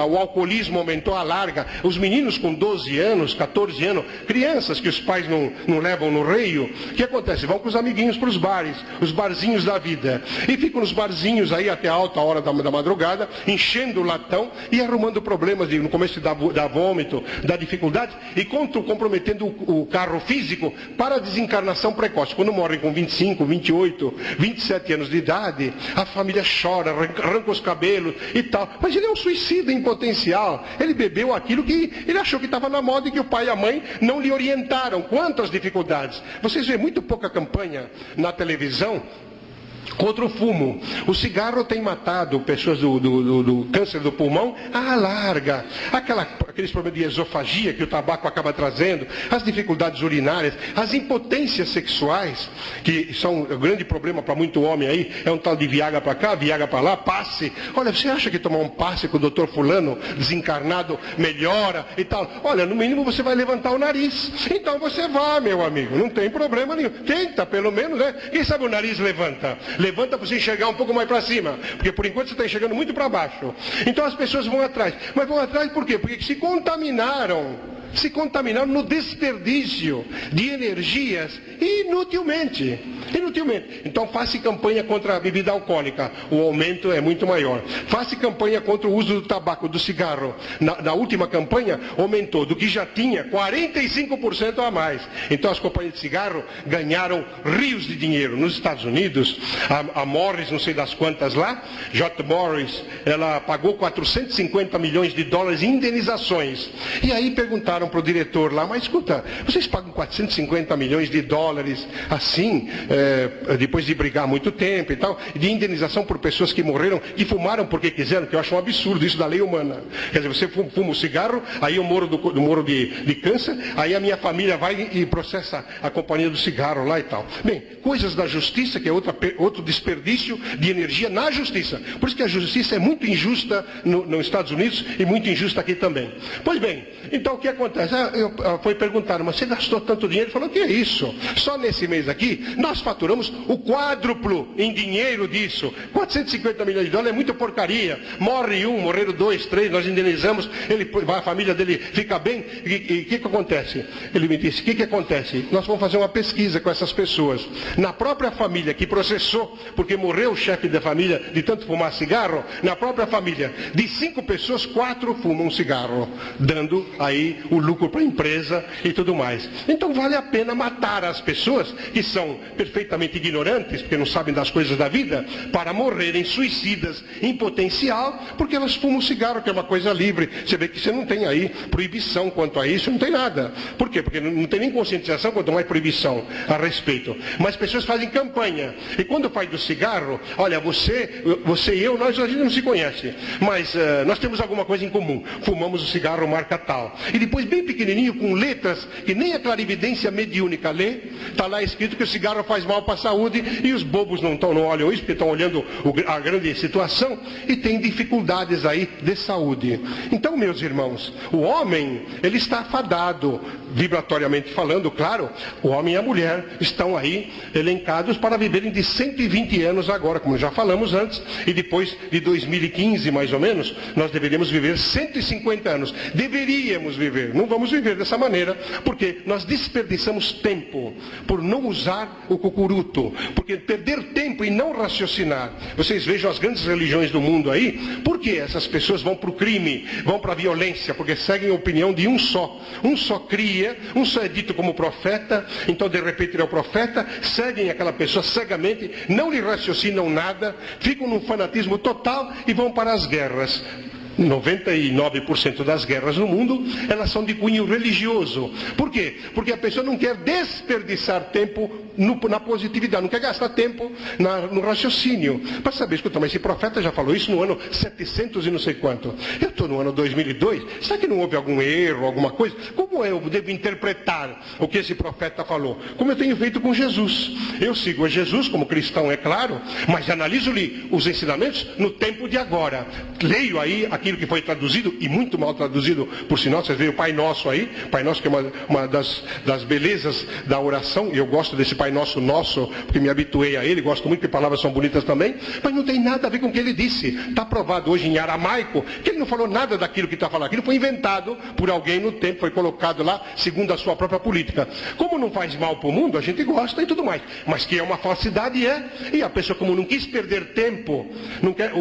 o alcoolismo aumentou a larga. Os meninos com 12 anos, 14 anos, crianças que os pais não levam no reio, o que acontece? Vão com os amiguinhos para os bares, os barzinhos da vida. E ficam nos barzinhos aí até a alta hora da madrugada, enchendo o latão e arrumando problemas no começo da vômito, da dificuldade, e comprometendo o carro físico para a desencarnação precoce. Quando morrem com 25, 28, 27 anos de idade, a família chora, arranca os cabelos e tal. Mas ele é um suicida em potencial. Ele bebeu aquilo que ele achou que estava na moda e que o pai e a mãe não lhe orientaram. Quantas dificuldades. Vocês vêem muito pouca campanha na televisão contra o fumo. O cigarro tem matado pessoas do câncer do pulmão à larga. Aqueles problemas de esofagia que o tabaco acaba trazendo, as dificuldades urinárias, as impotências sexuais, que são um grande problema para muito homem aí, é um tal de Viagra para cá, Viagra para lá, passe. Olha, você acha que tomar um passe com o doutor fulano, desencarnado, melhora e tal? Olha, no mínimo você vai levantar o nariz. Então você vai, meu amigo, não tem problema nenhum. Tenta, pelo menos, né? Quem sabe o nariz levanta? Levanta para você enxergar um pouco mais para cima, porque por enquanto você está enxergando muito para baixo. Então as pessoas vão atrás. Mas vão atrás por quê? Porque se contaminaram se contaminaram no desperdício de energias inutilmente. Então faça campanha contra a bebida alcoólica, o aumento é muito maior. Faça campanha contra o uso do tabaco, do cigarro. Na última campanha aumentou, do que já tinha, 45% a mais. Então as companhias de cigarro ganharam rios de dinheiro. Nos Estados Unidos, a Morris, não sei das quantas lá, J. Morris, ela pagou 450 milhões de dólares em indenizações. E aí perguntaram para o diretor lá, mas escuta, vocês pagam 450 milhões de dólares assim, depois de brigar muito tempo e tal, de indenização por pessoas que morreram, que fumaram porque quiseram, que eu acho um absurdo isso da lei humana. Quer dizer, você fuma um cigarro, aí eu morro de câncer, aí a minha família vai e processa a companhia do cigarro lá e tal. Bem, coisas da justiça, que é outro desperdício de energia na justiça. Por isso que a justiça é muito injusta nos Estados Unidos e muito injusta aqui também. Pois bem, então o que acontece? Foi perguntado, mas você gastou tanto dinheiro? Ele falou, que é isso? Só nesse mês aqui, nós faturamos o quádruplo em dinheiro disso. 450 milhões de dólares é muita porcaria. Morre um, morreram dois, três, nós indenizamos, a família dele fica bem. E o que acontece? Ele me disse, o que acontece? Nós vamos fazer uma pesquisa com essas pessoas. Na própria família que processou, porque morreu o chefe da família de tanto fumar cigarro, na própria família, de 5 pessoas, 4 fumam cigarro, dando aí o lucro para a empresa e tudo mais. Então vale a pena matar as pessoas que são perfeitamente ignorantes, porque não sabem das coisas da vida, para morrerem suicidas em potencial, porque elas fumam cigarro, que é uma coisa livre. Você vê que você não tem aí proibição quanto a isso, não tem nada. Por quê? Porque não tem nem conscientização, quanto mais proibição a respeito. Mas pessoas fazem campanha. E quando faz do cigarro, olha, você e eu, a gente não se conhece, mas nós temos alguma coisa em comum. Fumamos o cigarro marca tal. E depois, bem pequenininho, com letras que nem a clarividência mediúnica lê, está lá escrito que o cigarro faz mal para a saúde, e os bobos não olham isso, porque estão olhando a grande situação e tem dificuldades aí de saúde. Então, meus irmãos, o homem, ele está afadado, vibratoriamente falando, claro, o homem e a mulher estão aí elencados para viverem de 120 anos agora, como já falamos antes, e depois de 2015, mais ou menos, nós deveríamos viver 150 anos. Deveríamos viver, não vamos viver dessa maneira, porque nós desperdiçamos tempo por não usar o cucuruto, porque perder tempo e não raciocinar. Vocês vejam as grandes religiões do mundo aí, por que essas pessoas vão para o crime, vão para a violência? Porque seguem a opinião de um só cria, um só é dito como profeta, então de repente ele é o profeta, seguem aquela pessoa cegamente, não lhe raciocinam nada, ficam num fanatismo total e vão para as guerras. 99% das guerras no mundo, elas são de cunho religioso. Por quê? Porque a pessoa não quer desperdiçar tempo na positividade, não quer gastar tempo no raciocínio. Para saber, escuta, mas esse profeta já falou isso no ano 700 e não sei quanto. Eu estou no ano 2002, será que não houve algum erro, alguma coisa? Como eu devo interpretar o que esse profeta falou? Como eu tenho feito com Jesus. Eu sigo a Jesus como cristão, é claro, mas analiso-lhe os ensinamentos no tempo de agora. Leio aí aquilo que foi traduzido, e muito mal traduzido, por sinal, vocês veem o Pai Nosso aí, Pai Nosso que é uma das belezas da oração, e eu gosto desse Pai Nosso, porque me habituei a ele, gosto muito que palavras são bonitas também, mas não tem nada a ver com o que ele disse. Está provado hoje em aramaico, que ele não falou nada daquilo que está falando, aquilo foi inventado por alguém no tempo, foi colocado lá, segundo a sua própria política. Como não faz mal para o mundo, a gente gosta e tudo mais, mas que é uma falsidade, e a pessoa, como não quis perder tempo,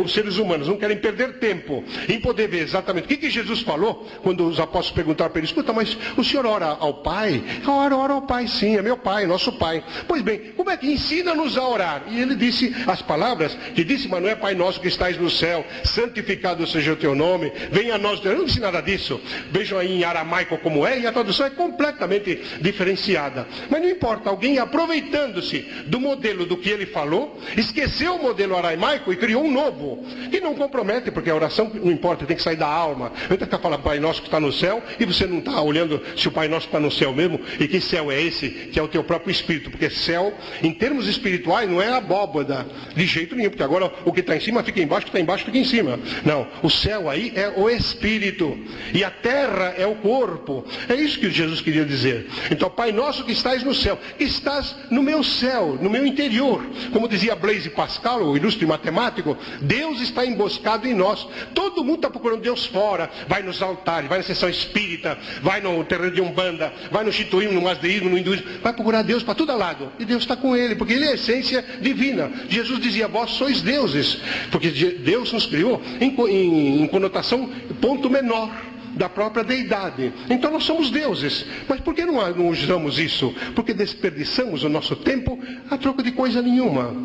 os seres humanos não querem perder tempo em poder ver exatamente o que Jesus falou, quando os apóstolos perguntaram para ele, escuta, mas o senhor ora ao Pai? Eu oro ao Pai, sim, é meu Pai, nosso Pai. Pois bem, como é que ensina-nos a orar? E ele disse as palavras que disse, mas não é Pai Nosso que estais no céu, santificado seja o teu nome, venha a nós, eu não disse nada disso. Vejam aí em aramaico como é, e a tradução é completamente diferenciada. Mas não importa, alguém aproveitando-se do modelo do que ele falou, esqueceu o modelo aramaico e criou um novo, que não compromete, porque a oração não importa, tem que sair da alma. Não tem que falar Pai Nosso que está no céu, e você não está olhando se o Pai Nosso está no céu mesmo, e que céu é esse, que é o teu próprio espírito, porque céu, em termos espirituais, não é abóbada, de jeito nenhum, porque agora o que está em cima fica embaixo, o que está embaixo fica em cima. Não, o céu aí é o espírito, e a terra é o corpo. É isso que Jesus queria dizer. Então, Pai Nosso que estás no céu, que estás no meu céu, no meu interior. Como dizia Blaise Pascal, o ilustre matemático, Deus está emboscado em nós. Todo mundo está procurando Deus fora. Vai nos altares, vai na sessão espírita, vai no terreno de Umbanda, vai no Shintoísmo, no Mazdeísmo, no hinduísmo. Vai procurar Deus para todo lado. E Deus está com ele, porque ele é a essência divina. Jesus dizia, vós sois deuses. Porque Deus nos criou em conotação ponto menor da própria deidade. Então nós somos deuses. Mas por que não usamos isso? Porque desperdiçamos o nosso tempo a troco de coisa nenhuma.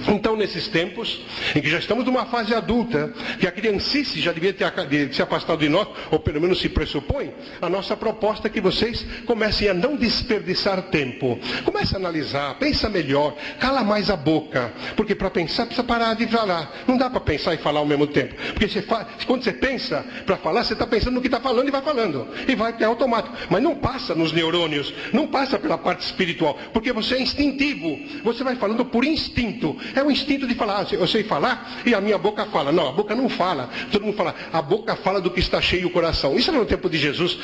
Então, nesses tempos, em que já estamos numa fase adulta, que a criancice já devia ter se afastado de nós, ou pelo menos se pressupõe, a nossa proposta é que vocês comecem a não desperdiçar tempo. Comece a analisar, pensa melhor, cala mais a boca, porque para pensar precisa parar de falar. Não dá para pensar e falar ao mesmo tempo. Porque quando você pensa para falar, você está pensando no que está falando e vai falando. E vai até automático. Mas não passa nos neurônios, não passa pela parte espiritual, porque você é instintivo. Você vai falando por instinto. É o instinto de falar, eu sei falar e a minha boca fala. Não, a boca não fala. Todo mundo fala, a boca fala do que está cheio o coração. Isso era no tempo de Jesus,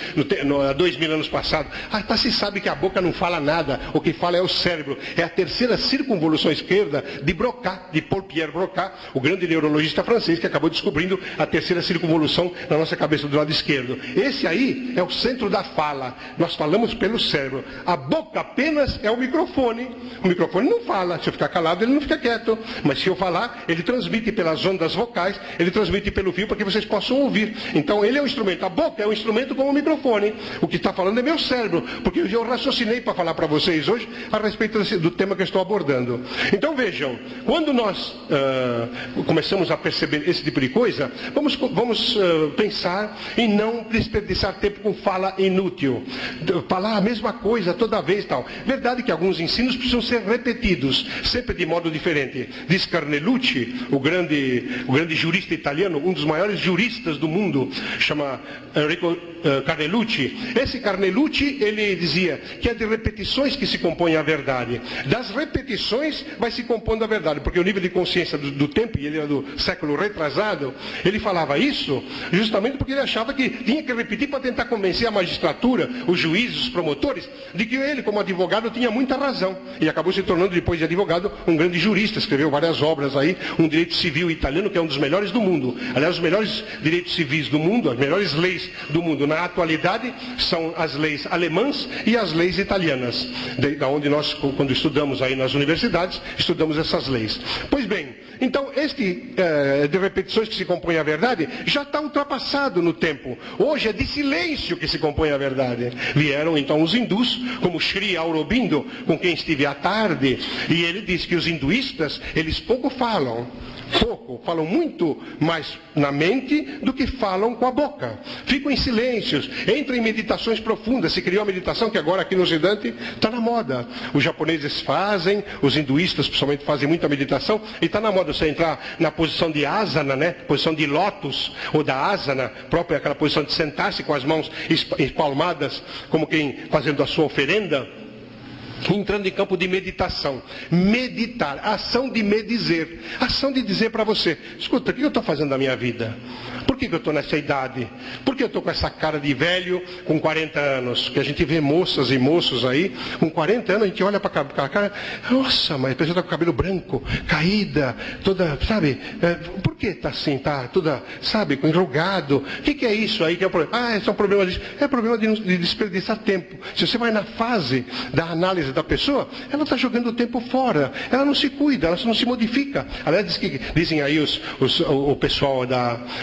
há 2000 anos passados. Se sabe que a boca não fala nada, o que fala é o cérebro. É a terceira circunvolução esquerda de Broca, de Paul-Pierre Broca, o grande neurologista francês que acabou descobrindo a terceira circunvolução na nossa cabeça do lado esquerdo. Esse aí é o centro da fala. Nós falamos pelo cérebro. A boca apenas é o microfone. O microfone não fala. Se eu ficar calado, ele não fica quieto. Mas se eu falar, ele transmite pelas ondas vocais, ele transmite pelo fio para que vocês possam ouvir. Então ele é um instrumento, a boca é um instrumento como o microfone. O que está falando é meu cérebro, porque eu raciocinei para falar para vocês hoje a respeito do tema que eu estou abordando. Então vejam, quando nós começamos a perceber esse tipo de coisa, vamos pensar em não desperdiçar tempo com fala inútil. Falar a mesma coisa toda vez e tal. Verdade que alguns ensinos precisam ser repetidos, sempre de modo diferente. Diz Carnelucci, o grande jurista italiano, um dos maiores juristas do mundo, chama Enrico Carnelucci. Esse Carnelucci, ele dizia que é de repetições que se compõe a verdade. Das repetições vai se compondo a verdade, porque o nível de consciência do tempo, e ele era do século retrasado, ele falava isso justamente porque ele achava que tinha que repetir para tentar convencer a magistratura, os juízes, os promotores, de que ele, como advogado, tinha muita razão. E acabou se tornando, depois de advogado, um grande jurista, escreveu várias obras aí, um direito civil italiano que é um dos melhores do mundo. Aliás, os melhores direitos civis do mundo, as melhores leis do mundo na atualidade são as leis alemãs e as leis italianas, da onde nós, quando estudamos aí nas universidades, estudamos essas leis. Pois bem, então de repetições que se compõe a verdade já está ultrapassado no tempo. Hoje é de silêncio que se compõe a verdade. Vieram então os hindus, como Sri Aurobindo, com quem estive à tarde, e ele disse que os hinduístas, eles pouco falam muito mais na mente do que falam com a boca. Ficam em silêncios, entram em meditações profundas. Se criou a meditação que agora aqui no Ocidente está na moda. Os japoneses fazem, os hinduístas principalmente fazem muita meditação, e está na moda você entrar na posição de asana, né? Posição de lótus, ou da asana, própria aquela posição de sentar-se com as mãos espalmadas, como quem fazendo a sua oferenda. Entrando em campo de meditação. Meditar, ação de me dizer. Ação de dizer para você, escuta, o que eu estou fazendo da minha vida? Por que eu estou nessa idade? Por que eu estou com essa cara de velho com 40 anos? Que a gente vê moças e moços aí, com 40 anos, a gente olha para a cara, nossa, mas a pessoa está com o cabelo branco, caída, toda, sabe? Por que está assim, está toda, sabe, enrugado? O que é isso aí que é o problema? Esse é um problema disso. É problema de desperdiçar tempo. Se você vai na fase da análise da pessoa, ela está jogando o tempo fora. Ela não se cuida, ela não se modifica. Aliás, dizem aí o pessoal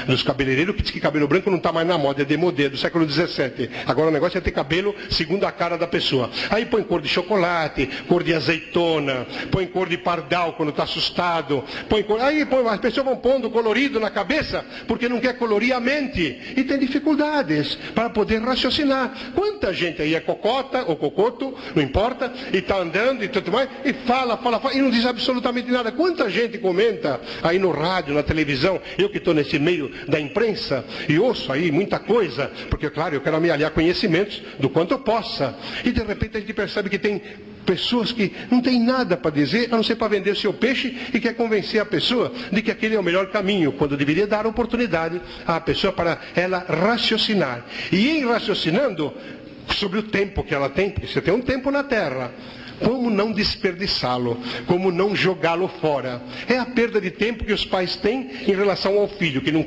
dos cabeleireiros que diz que cabelo branco não está mais na moda, é demodê, do século XVII. Agora o negócio é ter cabelo segundo a cara da pessoa. Aí põe cor de chocolate, cor de azeitona, põe cor de pardal quando está assustado, as pessoas vão pondo colorido na cabeça porque não quer colorir a mente e tem dificuldades para poder raciocinar. Quanta gente aí é cocota ou cocoto, não importa, e está andando e tudo mais, e fala, e não diz absolutamente nada. Quanta gente comenta aí no rádio, na televisão, eu que estou nesse meio da imprensa, e ouço aí muita coisa, porque claro, eu quero me aliar conhecimentos do quanto eu possa, e de repente a gente percebe que tem pessoas que não tem nada para dizer, a não ser para vender o seu peixe, e quer convencer a pessoa de que aquele é o melhor caminho, quando deveria dar oportunidade à pessoa para ela raciocinar. E em raciocinando sobre o tempo que ela tem, porque você tem um tempo na Terra. Como não desperdiçá-lo? Como não jogá-lo fora? É a perda de tempo que os pais têm em relação ao filho, que não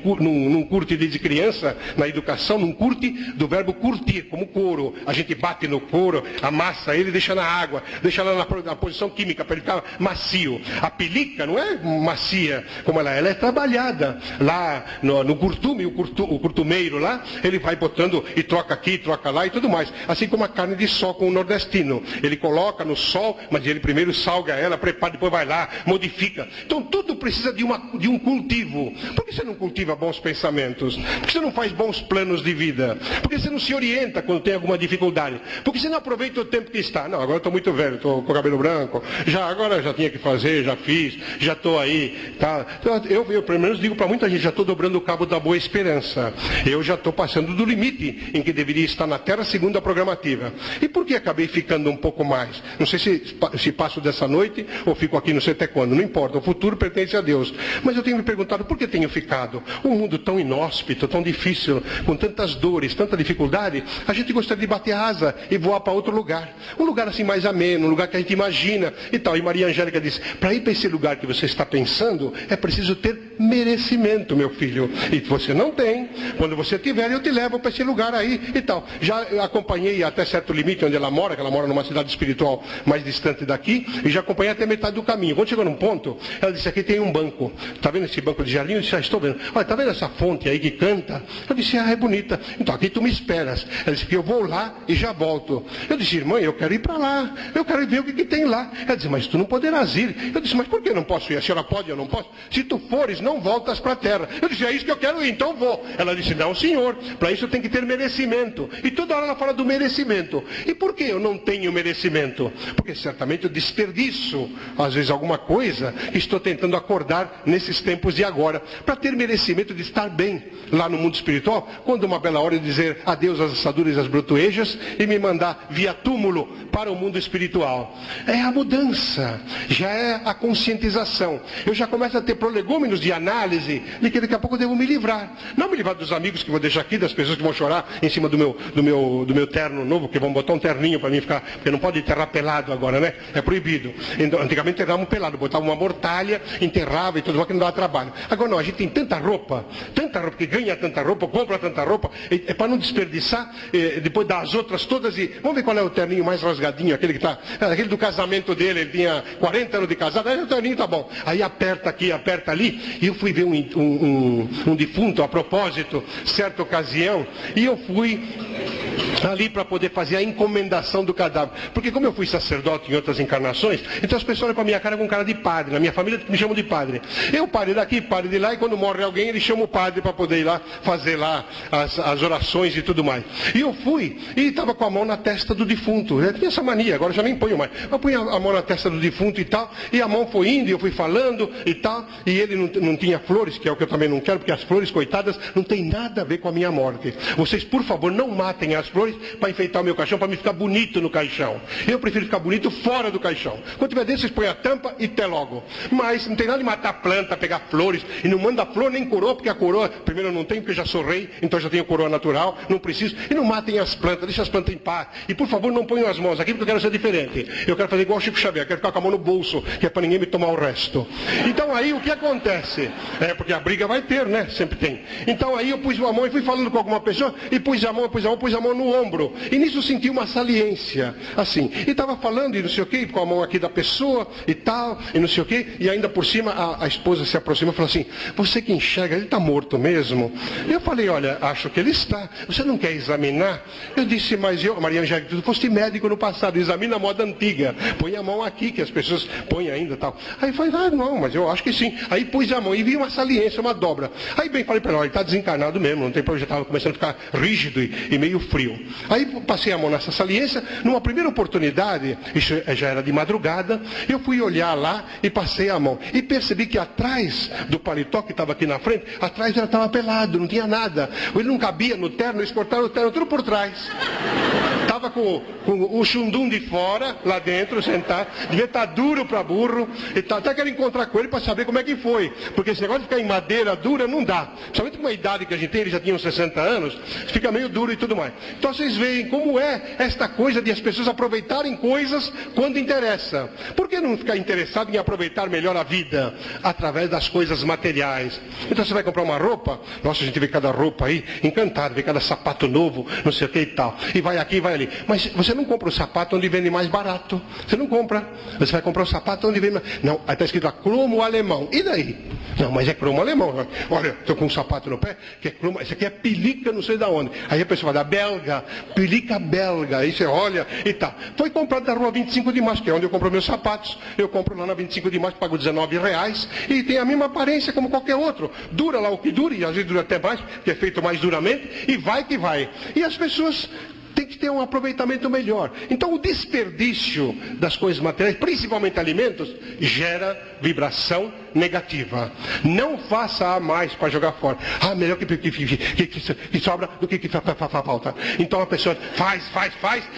curte desde criança, na educação, não curte do verbo curtir, como couro. A gente bate no couro, amassa ele, deixa na água, deixa lá na posição química para ele ficar macio. A pelica não é macia como ela é trabalhada. Lá no curtume, o curtumeiro lá, ele vai botando e troca aqui, troca lá e tudo mais. Assim como a carne de sol com o nordestino. Ele coloca no sol, mas ele primeiro salga ela, prepara, depois vai lá, modifica. Então tudo precisa de um cultivo. Por que você não cultiva bons pensamentos? Por que você não faz bons planos de vida? Por que você não se orienta quando tem alguma dificuldade? Por que você não aproveita o tempo que está? Não, agora eu estou muito velho, estou com o cabelo branco, agora já tinha que fazer, já fiz, já estou aí. Tá? Eu pelo menos digo para muita gente, já estou dobrando o cabo da boa esperança. Eu já estou passando do limite em que deveria estar na Terra segundo a programativa. E por que acabei ficando um pouco mais? Não sei se passo dessa noite ou fico aqui não sei até quando, não importa, o futuro pertence a Deus. Mas eu tenho me perguntado por que tenho ficado? Um mundo tão inóspito, tão difícil, com tantas dores, tanta dificuldade, a gente gostaria de bater asa e voar para outro lugar. Um lugar assim mais ameno, um lugar que a gente imagina e tal. E Maria Angélica disse, para ir para esse lugar que você está pensando, é preciso ter merecimento, meu filho. E você não tem. Quando você tiver, eu te levo para esse lugar aí e tal. Já acompanhei até certo limite onde ela mora, que ela mora numa cidade espiritual mais distante daqui, e já acompanhei até metade do caminho. Quando chegou num ponto, ela disse, aqui tem um banco. Está vendo esse banco de jardim? Eu disse, já estou vendo. Olha, está vendo essa fonte aí que canta? Eu disse, é bonita. Então, aqui tu me esperas. Ela disse que eu vou lá e já volto. Eu disse, irmã, eu quero ir para lá. Eu quero ver o que tem lá. Ela disse, mas tu não poderás ir. Eu disse, mas por que eu não posso ir? A senhora pode, eu não posso? Se tu fores, não voltas para a terra. Eu disse, é isso que eu quero ir, então vou. Ela disse, não, senhor, para isso tem que ter merecimento. E toda hora ela fala do merecimento. E por que eu não tenho merecimento? Porque certamente eu desperdiço, às vezes, alguma coisa que estou tentando acordar nesses tempos de agora. Para ter merecimento de estar bem lá no mundo espiritual, quando uma bela hora de dizer adeus às assaduras e às brotoejas e me mandar via túmulo para o mundo espiritual. É a mudança, já é a conscientização. Eu já começo a ter prolegômenos de análise de que daqui a pouco eu devo me livrar. Não me livrar dos amigos que vou deixar aqui, das pessoas que vão chorar em cima do meu terno novo, que vão botar um terninho para mim ficar, porque não pode enterrar pelado agora, né? É proibido. Então, antigamente enterravam pelado, botavam uma mortalha, enterrava e tudo mais, que não dava trabalho. Agora não, a gente tem tanta roupa que ganha tanta roupa, compra tanta roupa, é para não desperdiçar, depois dá as outras todas e... Vamos ver qual é o terninho mais rasgadinho, aquele do casamento dele, ele tinha 40 anos de casado, aí o terninho tá bom. Aí aperta aqui, aperta ali, e eu fui ver um defunto, a propósito, certa ocasião, e eu fui ali para poder fazer a encomendação do cadáver. Porque como eu fui sacerdote em outras encarnações, então as pessoas olham para a minha cara com cara de padre. Na minha família me chamam de padre. Eu padre daqui, padre de lá, e quando morre alguém, eles chamam o padre para poder ir lá fazer lá as orações e tudo mais. E eu fui, e estava com a mão na testa do defunto. Eu tinha essa mania, agora eu já nem ponho mais. Eu punha a mão na testa do defunto e tal, e a mão foi indo, e eu fui falando e tal, e ele não tinha flores, que é o que eu também não quero, porque as flores, coitadas, não tem nada a ver com a minha morte. Vocês, por favor, não matem as flores para enfeitar o meu caixão, para me ficar bonito no caixão. Eu prefiro ficar bonito fora do caixão. Quando tiver desse, vocês põem a tampa e até logo. Mas não tem nada de matar planta, pegar flores, e não manda flor nem coroa, porque a coroa, primeiro eu não tenho, porque eu já sou rei, então já tenho coroa natural, não preciso. E não matem as plantas, deixem as plantas em paz. E por favor, não ponham as mãos aqui, porque eu quero ser diferente. Eu quero fazer igual o Chico Xavier, eu quero ficar com a mão no bolso, que é para ninguém me tomar o resto. Então aí o que acontece? Porque a briga vai ter, né? Sempre tem. Então aí eu pus a mão e fui falando com alguma pessoa, e pus a mão no ombro. E nisso eu senti uma saliência, assim. E estava falando e não sei o que, com a mão aqui da pessoa e tal, e não sei o que. E ainda por cima a esposa se aproxima e falou assim, você que enxerga, ele está morto mesmo? E eu falei, olha, acho que ele está. Você não quer examinar? Eu disse, mas eu, Maria Angélica, tu foste médico no passado, examina a moda antiga. Põe a mão aqui, que as pessoas põem ainda e tal. Aí eu falei, não, mas eu acho que sim. Aí pus a mão e vi uma saliência, uma dobra. Aí bem, falei para ela, ele está desencarnado mesmo, não tem problema, já estava começando a ficar rígido e meio frio. Aí passei a mão nessa saliência, numa primeira oportunidade, isso já era de madrugada, eu fui olhar lá e passei a mão. E percebi que atrás do paletó que estava aqui na frente, atrás ela estava pelado, não tinha nada. Ele não cabia no terno, eles cortaram o terno tudo por trás. Estava estava com o chundum de fora, lá dentro, sentado, devia estar duro para burro, e tal. Até quero encontrar com ele para saber como é que foi, porque esse negócio de ficar em madeira dura não dá, principalmente com a idade que a gente tem, ele já tinha uns 60 anos, fica meio duro e tudo mais. Então vocês veem como é esta coisa de as pessoas aproveitarem coisas quando interessa. Por que não ficar interessado em aproveitar melhor a vida? Através das coisas materiais. Então você vai comprar uma roupa, nossa, a gente vê cada roupa aí, encantado, vê cada sapato novo, não sei o que e tal, e vai aqui e vai ali. Mas você não compra o sapato onde vende mais barato. Você não compra. Você vai comprar o sapato onde vende mais... Não, aí está escrito lá, cromo alemão. E daí? Não, mas é cromo alemão. Olha, estou com um sapato no pé, que é cromo, esse aqui é pelica não sei de onde. Aí a pessoa vai dar belga, pelica belga. Aí você olha e tal. Foi comprado na rua 25 de março, que é onde eu compro meus sapatos. Eu compro lá na 25 de março, pago R$19 e tem a mesma aparência como qualquer outro. Dura lá o que dura, e às vezes dura até mais, que é feito mais duramente, e vai que vai. E as pessoas têm que ter um aproveitamento melhor. Então o desperdício das coisas materiais, principalmente alimentos, gera vibração negativa. Não faça a mais para jogar fora. Melhor que sobra do que falta. Então a pessoa faz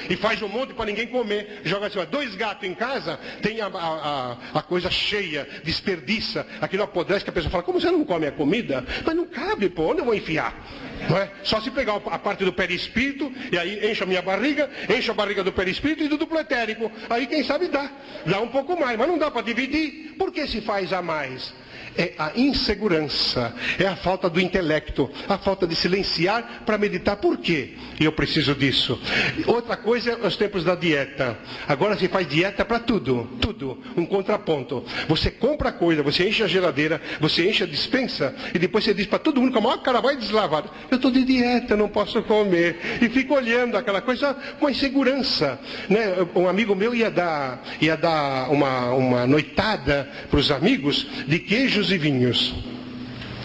e faz um monte para ninguém comer. Joga assim, 2 gatos em casa, tem a coisa cheia, desperdiça, aquilo apodrece, que a pessoa fala, como você não come a comida? Mas não cabe, pô, onde eu vou enfiar? Não é? Só se pegar a parte do perispírito, e aí enche a minha barriga, enche a barriga do perispírito e do duplo etérico. Aí quem sabe dá um pouco mais, mas não dá para dividir. Por que se faz a mais? É a insegurança, é a falta do intelecto, a falta de silenciar para meditar. Por quê? Eu preciso disso. Outra coisa é os tempos da dieta. Agora se faz dieta para tudo, um contraponto. Você compra coisa, você enche a geladeira, você enche a despensa e depois você diz para todo mundo com a maior cara vai deslavada, eu estou de dieta, não posso comer. E fica olhando aquela coisa com insegurança. Né? Um amigo meu ia dar uma noitada para os amigos de queijos e vinhos.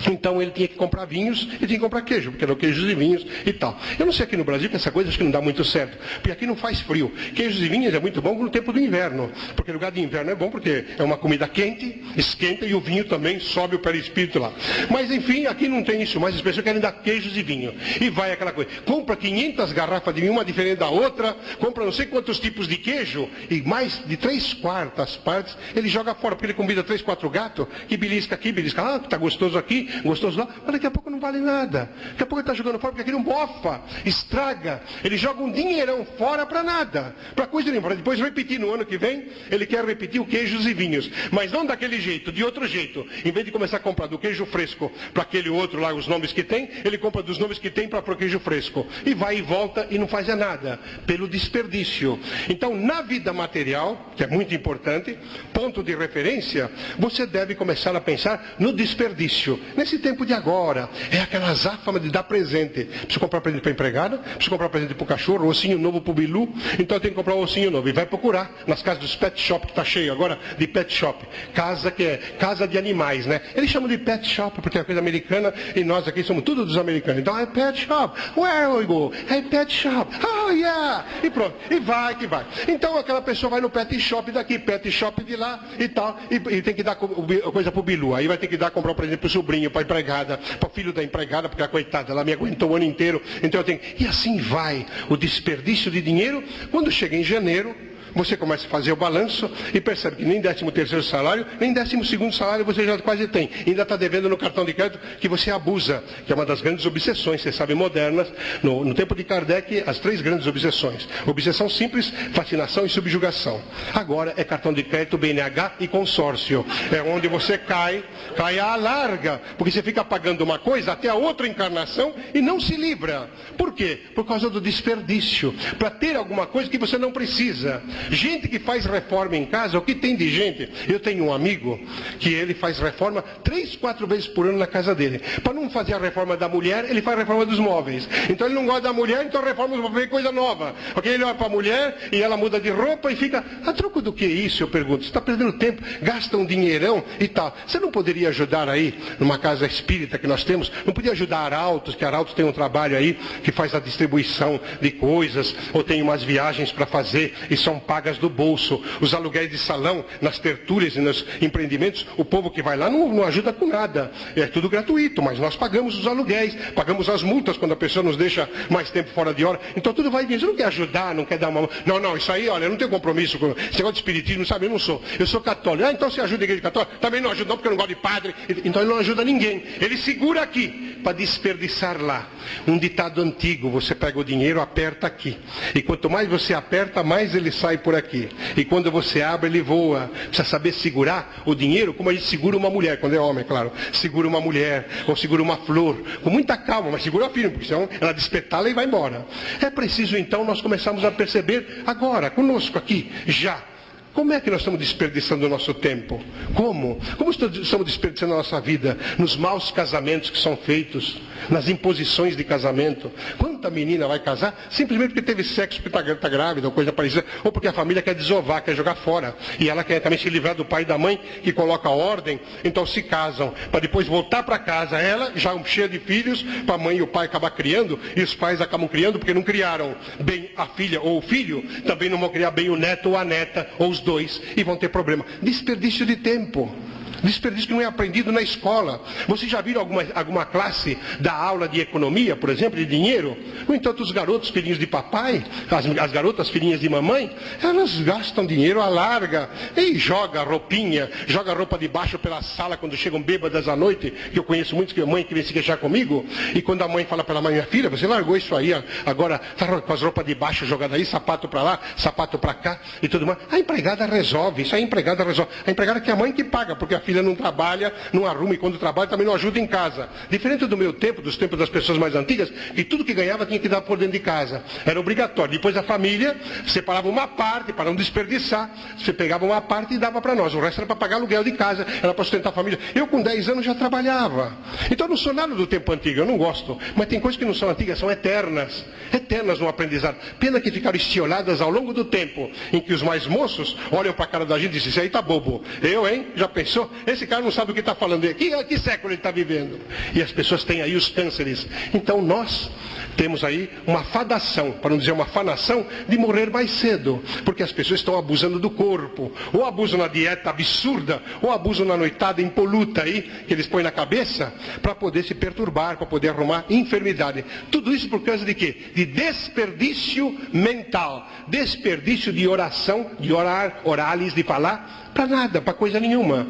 Então ele tinha que comprar vinhos e tinha que comprar queijo, porque eram queijos e vinhos e tal. Eu não sei aqui no Brasil que essa coisa acho que não dá muito certo, porque aqui não faz frio. Queijos e vinhos é muito bom no tempo do inverno, porque no lugar de inverno é bom porque é uma comida quente, esquenta e o vinho também sobe o perispírito lá. Mas enfim, aqui não tem isso, mas as pessoas querem dar queijos e vinho. E vai aquela coisa, compra 500 garrafas de vinho, uma diferente da outra, compra não sei quantos tipos de queijo e mais de 3/4 partes ele joga fora, porque ele convida 3, 4 gatos, que belisca aqui, belisca lá, que tá gostoso aqui, gostoso lá, mas daqui a pouco não vale nada. Daqui a pouco ele está jogando fora porque aqui não bofa, estraga. Ele joga um dinheirão fora para nada, para coisa nenhuma. Para depois repetir no ano que vem, ele quer repetir o queijos e vinhos. Mas não daquele jeito, de outro jeito. Em vez de começar a comprar do queijo fresco para aquele outro lá, os nomes que tem, ele compra dos nomes que tem para o queijo fresco. E vai e volta e não faz nada, pelo desperdício. Então, na vida material, que é muito importante, ponto de referência, você deve começar a pensar no desperdício. Nesse tempo de agora, é aquela azáfama de dar presente. Preciso comprar presente para a empregada, preciso comprar presente para o cachorro, ossinho novo para o Bilu, então eu tenho que comprar um ossinho novo. E vai procurar nas casas dos pet shop, que está cheio agora de pet shop. Casa que é casa de animais, né? Eles chamam de pet shop, porque é coisa americana, e nós aqui somos tudo dos americanos. Então é pet shop. Where we go? É pet shop. Oh yeah! E pronto. E vai que vai. Então aquela pessoa vai no pet shop daqui, pet shop de lá e tal, e tem que dar coisa para o Bilu. Aí vai ter que comprar um presente para o sobrinho, para a empregada, para o filho da empregada, porque a coitada, ela me aguentou o ano inteiro, então eu tenho... E assim vai o desperdício de dinheiro. Quando chega em janeiro, você começa a fazer o balanço e percebe que nem 13º salário, nem 12º salário você já quase tem. Ainda está devendo no cartão de crédito que você abusa, que é uma das grandes obsessões, você sabe, modernas. No tempo de Kardec, as 3 grandes obsessões. Obsessão simples, fascinação e subjugação. Agora é cartão de crédito, BNH e consórcio. É onde você cai à larga, porque você fica pagando uma coisa até a outra encarnação e não se livra. Por quê? Por causa do desperdício. Para ter alguma coisa que você não precisa. Gente que faz reforma em casa, o que tem de gente? Eu tenho um amigo que ele faz reforma 3, 4 vezes por ano na casa dele. Para não fazer a reforma da mulher, ele faz a reforma dos móveis. Então ele não gosta da mulher, então reforma dos móveis, coisa nova. Porque ele olha para a mulher e ela muda de roupa e fica, a troco do que isso? Eu pergunto, você está perdendo tempo, gasta um dinheirão e tal. Você não poderia ajudar aí, numa casa espírita que nós temos, não podia ajudar a Arautos, que a Arautos tem um trabalho aí, que faz a distribuição de coisas, ou tem umas viagens para fazer, e são pagas do bolso, os aluguéis de salão, nas tertúlias e nos empreendimentos, o povo que vai lá não ajuda com nada. É tudo gratuito, mas nós pagamos os aluguéis, pagamos as multas quando a pessoa nos deixa mais tempo fora de hora. Então tudo vai vir. Você não quer ajudar, não quer dar uma mão. Não, isso aí, olha, eu não tenho compromisso com esse negócio de espiritismo, sabe? Eu não sou. Eu sou católico. Então você ajuda a igreja católica? Também não ajuda, não, porque eu não gosto de padre. Então ele não ajuda ninguém. Ele segura aqui para desperdiçar lá. Um ditado antigo: você pega o dinheiro, aperta aqui. E quanto mais você aperta, mais ele sai por aqui. E quando você abre, ele voa. Precisa saber segurar o dinheiro como a gente segura uma mulher, quando é homem, claro. Segura uma mulher, ou segura uma flor, com muita calma, mas segura firme, porque senão ela despetala e vai embora. É preciso então nós começarmos a perceber agora, conosco aqui, já. Como é que nós estamos desperdiçando o nosso tempo? Como? Como estamos desperdiçando a nossa vida? Nos maus casamentos que são feitos, nas imposições de casamento. Quanta menina vai casar simplesmente porque teve sexo, porque está grávida, ou coisa parecida, ou porque a família quer desovar, quer jogar fora. E ela quer também se livrar do pai e da mãe, que coloca ordem, então se casam, para depois voltar para casa, ela já cheia de filhos, para a mãe e o pai acabar criando, e os pais acabam criando porque não criaram bem a filha ou o filho, também não vão criar bem o neto ou a neta, ou os dois, e vão ter problema. Desperdício de tempo. Desperdício que não é aprendido na escola. Vocês já viram alguma classe da aula de economia, por exemplo, de dinheiro? No entanto, os garotos filhinhos de papai, as garotas filhinhas de mamãe, elas gastam dinheiro à larga. E joga roupinha, joga roupa de baixo pela sala quando chegam bêbadas à noite, que eu conheço muitos que a mãe que vem se queixar comigo, e quando a mãe fala para a mãe: minha filha, você largou isso aí, agora está com as roupas de baixo jogadas aí, sapato para lá, sapato para cá e tudo mais. A empregada resolve, isso aí a empregada resolve. A empregada que é a mãe que paga, porque a filha não trabalha, não arruma, e quando trabalha também não ajuda em casa. Diferente do meu tempo, dos tempos das pessoas mais antigas, que tudo que ganhava tinha que dar por dentro de casa. Era obrigatório. Depois a família separava uma parte para não desperdiçar. Você pegava uma parte e dava para nós. O resto era para pagar aluguel de casa, era para sustentar a família. Eu com 10 anos já trabalhava. Então eu não sou nada do tempo antigo, eu não gosto. Mas tem coisas que não são antigas, são eternas. Eternas no aprendizado. Pena que ficaram estioladas ao longo do tempo, em que os mais moços olham para a cara da gente e dizem: isso aí tá bobo. Eu, hein? Já pensou? Esse cara não sabe o que está falando. Que século ele está vivendo? E as pessoas têm aí os cânceres. Então nós temos aí uma fadação, para não dizer uma fanação, de morrer mais cedo. Porque as pessoas estão abusando do corpo. Ou abusam na dieta absurda, ou abusam na noitada impoluta aí, que eles põem na cabeça, para poder se perturbar, para poder arrumar enfermidade. Tudo isso por causa de quê? De desperdício mental. Desperdício de oração, de orar, oralis, de falar, para nada, para coisa nenhuma.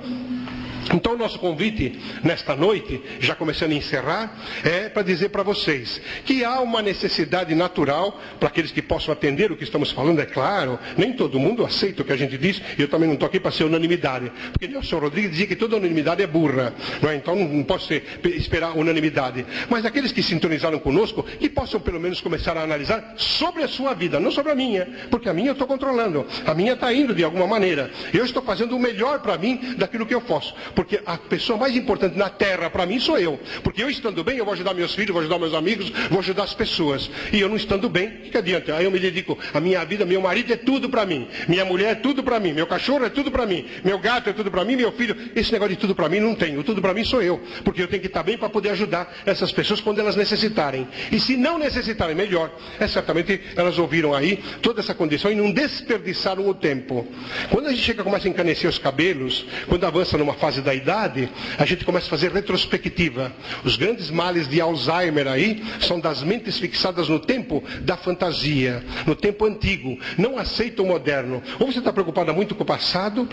Então o nosso convite nesta noite, já começando a encerrar, é para dizer para vocês que há uma necessidade natural para aqueles que possam atender o que estamos falando, é claro. Nem todo mundo aceita o que a gente diz, e eu também não estou aqui para ser unanimidade, porque Nelson Rodrigues dizia que toda unanimidade é burra, não é? Então não posso esperar unanimidade. Mas aqueles que sintonizaram conosco, que possam pelo menos começar a analisar sobre a sua vida, não sobre a minha, porque a minha eu estou controlando, a minha está indo de alguma maneira. Eu estou fazendo o melhor para mim daquilo que eu posso. Porque a pessoa mais importante na Terra para mim sou eu. Porque eu estando bem, eu vou ajudar meus filhos, vou ajudar meus amigos, vou ajudar as pessoas. E eu não estando bem, o que adianta? Aí eu me dedico, a minha vida, meu marido é tudo para mim. Minha mulher é tudo para mim. Meu cachorro é tudo para mim. Meu gato é tudo para mim, meu filho. Esse negócio de tudo para mim não tem. O tudo para mim sou eu. Porque eu tenho que estar bem para poder ajudar essas pessoas quando elas necessitarem. E se não necessitarem, melhor. É certamente elas ouviram aí toda essa condição e não desperdiçaram o tempo. Quando a gente chega, começa a encanecer os cabelos, quando avança numa fase da idade, a gente começa a fazer retrospectiva. Os grandes males de Alzheimer aí são das mentes fixadas no tempo da fantasia, no tempo antigo. Não aceita o moderno. Ou você está preocupado muito com o passado,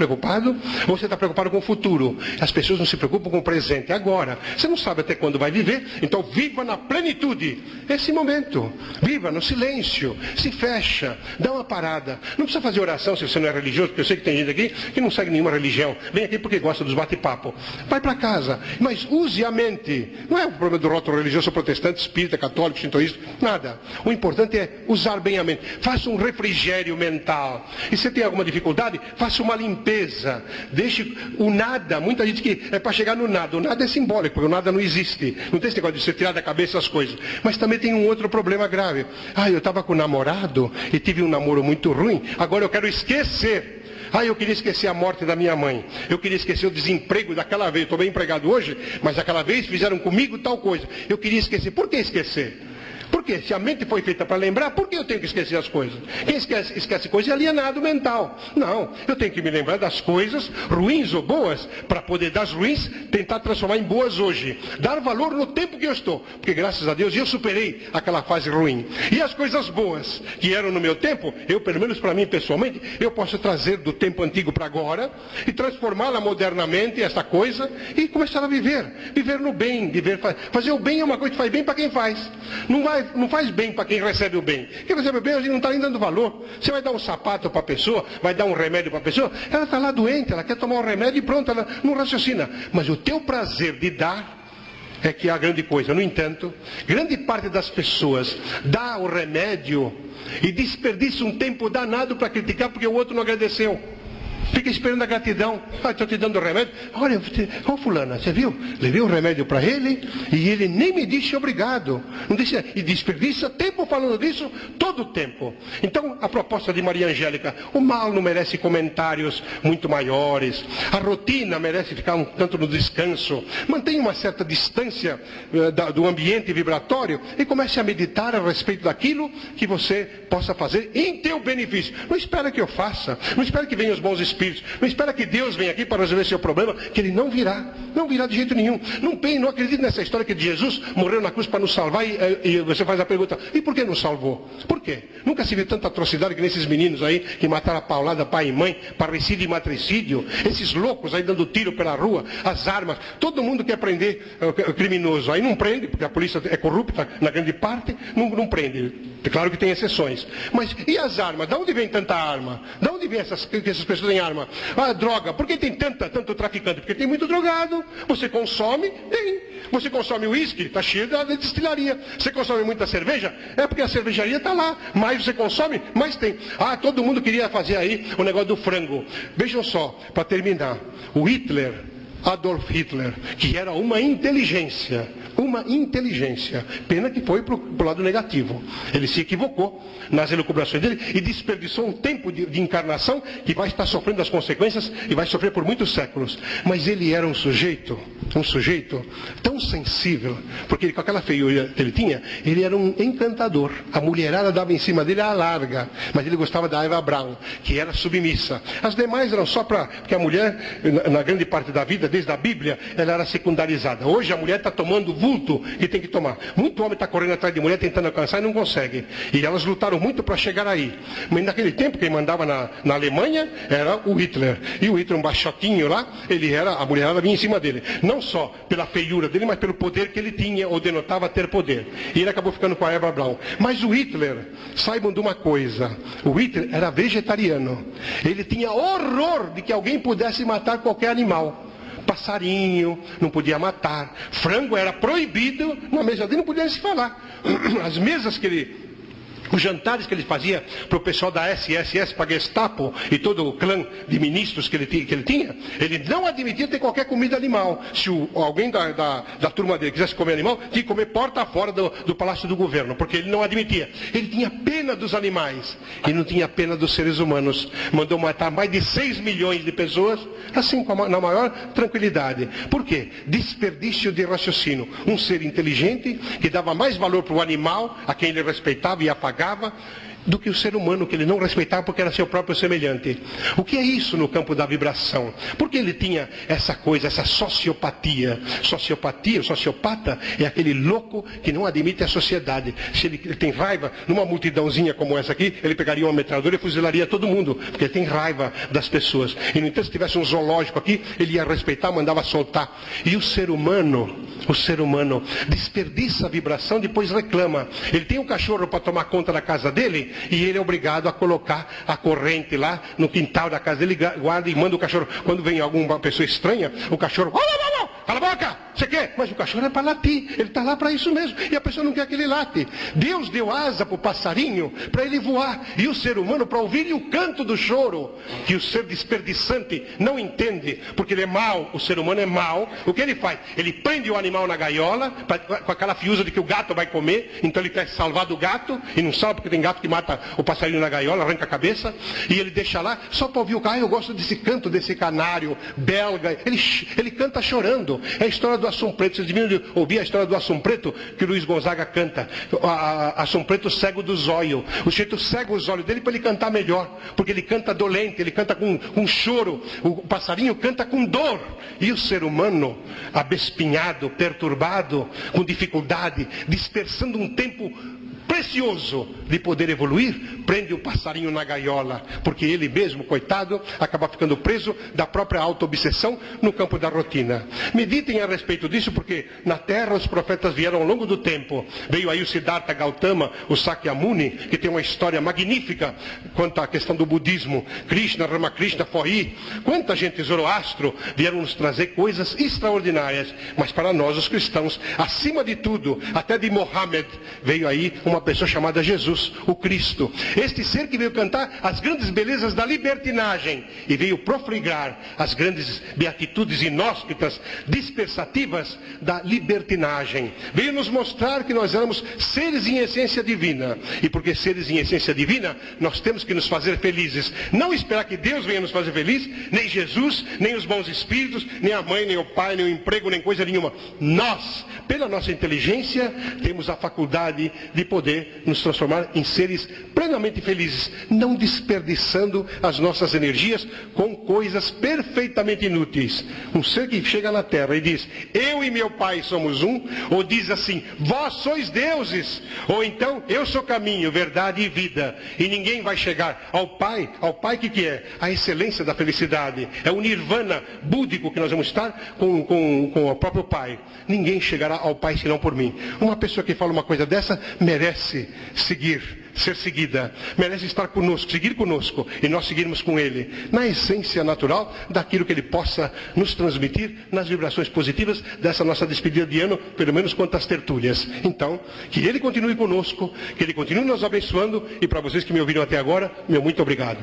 ou você está preocupado com o futuro. As pessoas não se preocupam com o presente, agora. Você não sabe até quando vai viver, então viva na plenitude. Esse momento. Viva no silêncio. Se fecha. Dá uma parada. Não precisa fazer oração se você não é religioso, porque eu sei que tem gente aqui que não segue nenhuma religião. Vem aqui porque gosta dos bate-papo. Vai para casa, mas use a mente. Não é o problema do rótulo religioso, protestante, espírita, católico, sintoísta, nada. O importante é usar bem a mente. Faça um refrigério mental. E se tem alguma dificuldade, faça uma limpeza. Deixe o nada. Muita gente que é para chegar no nada. O nada é simbólico, porque o nada não existe. Não tem esse negócio de você tirar da cabeça as coisas. Mas também tem um outro problema grave. Eu estava com um namorado e tive um namoro muito ruim. Agora eu quero esquecer. Eu queria esquecer a morte da minha mãe. Eu queria esquecer o desemprego daquela vez. Estou bem empregado hoje, mas aquela vez fizeram comigo tal coisa. Eu queria esquecer. Por que esquecer? Por quê? Se a mente foi feita para lembrar, por que eu tenho que esquecer as coisas? Quem esquece coisas é alienado mental. Não, eu tenho que me lembrar das coisas, ruins ou boas, para poder das ruins tentar transformar em boas hoje. Dar valor no tempo que eu estou. Porque graças a Deus eu superei aquela fase ruim. E as coisas boas que eram no meu tempo, eu, pelo menos para mim pessoalmente, eu posso trazer do tempo antigo para agora e transformá-la modernamente, essa coisa, e começar a viver. Viver no bem, fazer o bem é uma coisa que faz bem para quem faz. Não faz bem para quem recebe o bem. Quem recebe o bem, a gente não está nem dando valor. Você vai dar um sapato para a pessoa, vai dar um remédio para a pessoa, ela está lá doente, ela quer tomar um remédio e pronto, ela não raciocina. Mas o teu prazer de dar é que é a grande coisa. No entanto, grande parte das pessoas dá o remédio e desperdiça um tempo danado para criticar porque o outro não agradeceu. Fica esperando a gratidão. Estou te dando remédio. Olha, fulana, você viu? Levei o remédio para ele e ele nem me disse obrigado. Não disse, e desperdiça tempo falando disso todo o tempo. Então, a proposta de Maria Angélica, o mal não merece comentários muito maiores. A rotina merece ficar um tanto no descanso. Mantenha uma certa distância do ambiente vibratório e comece a meditar a respeito daquilo que você possa fazer em teu benefício. Não espera que eu faça. Não espera que venham os bons espíritos. Não espera que Deus venha aqui para resolver seu problema, que Ele não virá. Não virá de jeito nenhum. Não acredite nessa história que Jesus morreu na cruz para nos salvar e você faz a pergunta, e por que nos salvou? Por quê? Nunca se viu tanta atrocidade que nesses meninos aí que mataram a paulada pai e mãe, parricídio e matricídio, esses loucos aí dando tiro pela rua, as armas, todo mundo quer prender o criminoso. Aí não prende, porque a polícia é corrupta na grande parte, não prende. É claro que tem exceções. Mas e as armas? De onde vem tanta arma? De onde vem essas pessoas têm arma? Ah, droga. Por que tem tanto traficante? Porque tem muito drogado. Você consome? Tem. Você consome uísque? Está cheio da destilaria. Você consome muita cerveja? É porque a cervejaria está lá. Mais você consome, mais tem. Ah, todo mundo queria fazer aí o negócio do frango. Vejam só, para terminar. O Hitler, Adolf Hitler, que era uma inteligência. Pena que foi para o lado negativo. Ele se equivocou nas elucubrações dele e desperdiçou um tempo de encarnação que vai estar sofrendo as consequências e vai sofrer por muitos séculos. Mas ele era um sujeito tão sensível, porque ele, com aquela feiura que ele tinha, ele era um encantador. A mulherada dava em cima dele à larga, mas ele gostava da Eva Braun, que era submissa. As demais eram só porque a mulher, na grande parte da vida, desde a Bíblia, ela era secundarizada. Hoje a mulher está tomando vulto que tem que tomar. Muito homem está correndo atrás de mulher tentando alcançar e não consegue. E elas lutaram muito para chegar aí. Mas naquele tempo, quem mandava na Alemanha era o Hitler. E o Hitler, um baixotinho lá, a mulherada vinha em cima dele. Não só pela feiura dele, mas pelo poder que ele tinha, ou denotava ter poder. E ele acabou ficando com a Eva Braun. Mas o Hitler, saibam de uma coisa, o Hitler era vegetariano. Ele tinha horror de que alguém pudesse matar qualquer animal. Passarinho, não podia matar. Frango era proibido, na mesa dele não podia se falar. As mesas os jantares que ele fazia para o pessoal da SSS, para a Gestapo e todo o clã de ministros que ele tinha, ele não admitia ter qualquer comida animal. Se alguém da turma dele quisesse comer animal, tinha que comer porta fora do Palácio do Governo, porque ele não admitia. Ele tinha pena dos animais e não tinha pena dos seres humanos. Mandou matar mais de 6 milhões de pessoas, assim, na maior tranquilidade. Por quê? Desperdício de raciocínio. Um ser inteligente que dava mais valor para o animal, a quem ele respeitava e apagava, do que o ser humano, que ele não respeitava porque era seu próprio semelhante. O que é isso no campo da vibração? Porque ele tinha essa coisa, essa sociopatia. O sociopata é aquele louco que não admite a sociedade. Se ele tem raiva, numa multidãozinha como essa aqui, ele pegaria uma metralhadora e fuzilaria todo mundo, porque ele tem raiva das pessoas. E no entanto, se tivesse um zoológico aqui, ele ia respeitar, mandava soltar. E o ser humano desperdiça a vibração, depois reclama. Ele tem um cachorro para tomar conta da casa dele, e ele é obrigado a colocar a corrente lá no quintal da casa dele, guarda e manda o cachorro. Quando vem alguma pessoa estranha, o cachorro, cala a boca, você quer? Mas o cachorro é para latir, ele está lá para isso mesmo, e a pessoa não quer que ele late. Deus deu asa para o passarinho, para ele voar, e o ser humano para ouvir o canto do choro, que o ser desperdiçante não entende, porque ele é mau, o ser humano é mau. O que ele faz? Ele prende o animal na gaiola, com aquela fiusa de que o gato vai comer, então ele quer salvar do gato, e não salva porque tem gato que mata o passarinho na gaiola, arranca a cabeça, e ele deixa lá, só para ouvir o cara. Eu gosto desse canto desse canário belga, ele canta chorando. É a história Assum Preto. Vocês deviam ouvir a história do Assum Preto que o Luiz Gonzaga canta. Assum Preto cego dos olhos. O sujeito cega os olhos dele para ele cantar melhor. Porque ele canta dolente, ele canta com choro. O passarinho canta com dor. E o ser humano, abespinhado, perturbado, com dificuldade, dispersando um tempo precioso de poder evoluir, prende o passarinho na gaiola, porque ele mesmo, coitado, acaba ficando preso da própria auto-obsessão no campo da rotina. Meditem a respeito disso, porque na Terra os profetas vieram ao longo do tempo. Veio aí o Siddhartha Gautama, o Sakyamuni, que tem uma história magnífica quanto à questão do budismo. Krishna, Ramakrishna, Fohi, quanta gente, Zoroastro, vieram nos trazer coisas extraordinárias. Mas para nós, os cristãos, acima de tudo, até de Mohammed, veio aí uma pessoa chamada Jesus, o Cristo. Este ser que veio cantar as grandes belezas da libertinagem e veio profligar as grandes beatitudes inóspitas, dispersativas da libertinagem. Veio nos mostrar que nós éramos seres em essência divina. E porque seres em essência divina, nós temos que nos fazer felizes. Não esperar que Deus venha nos fazer felizes, nem Jesus, nem os bons espíritos, nem a mãe, nem o pai, nem o emprego, nem coisa nenhuma. Nós, pela nossa inteligência, temos a faculdade de poder nos transformar em seres plenamente felizes, não desperdiçando as nossas energias com coisas perfeitamente inúteis. Um ser que chega na Terra e diz, eu e meu Pai somos um, ou diz assim, vós sois deuses, ou então, eu sou caminho, verdade e vida, e ninguém vai chegar ao Pai que é? A excelência da felicidade, é o nirvana búdico que nós vamos estar com o próprio Pai. Ninguém chegará ao Pai senão por mim. Uma pessoa que fala uma coisa dessa, merece ser seguida, merece estar conosco, seguir conosco, e nós seguirmos com Ele, na essência natural daquilo que Ele possa nos transmitir, nas vibrações positivas dessa nossa despedida de ano, pelo menos quanto às tertúlias. Então, que Ele continue conosco, que Ele continue nos abençoando, e para vocês que me ouviram até agora, meu muito obrigado.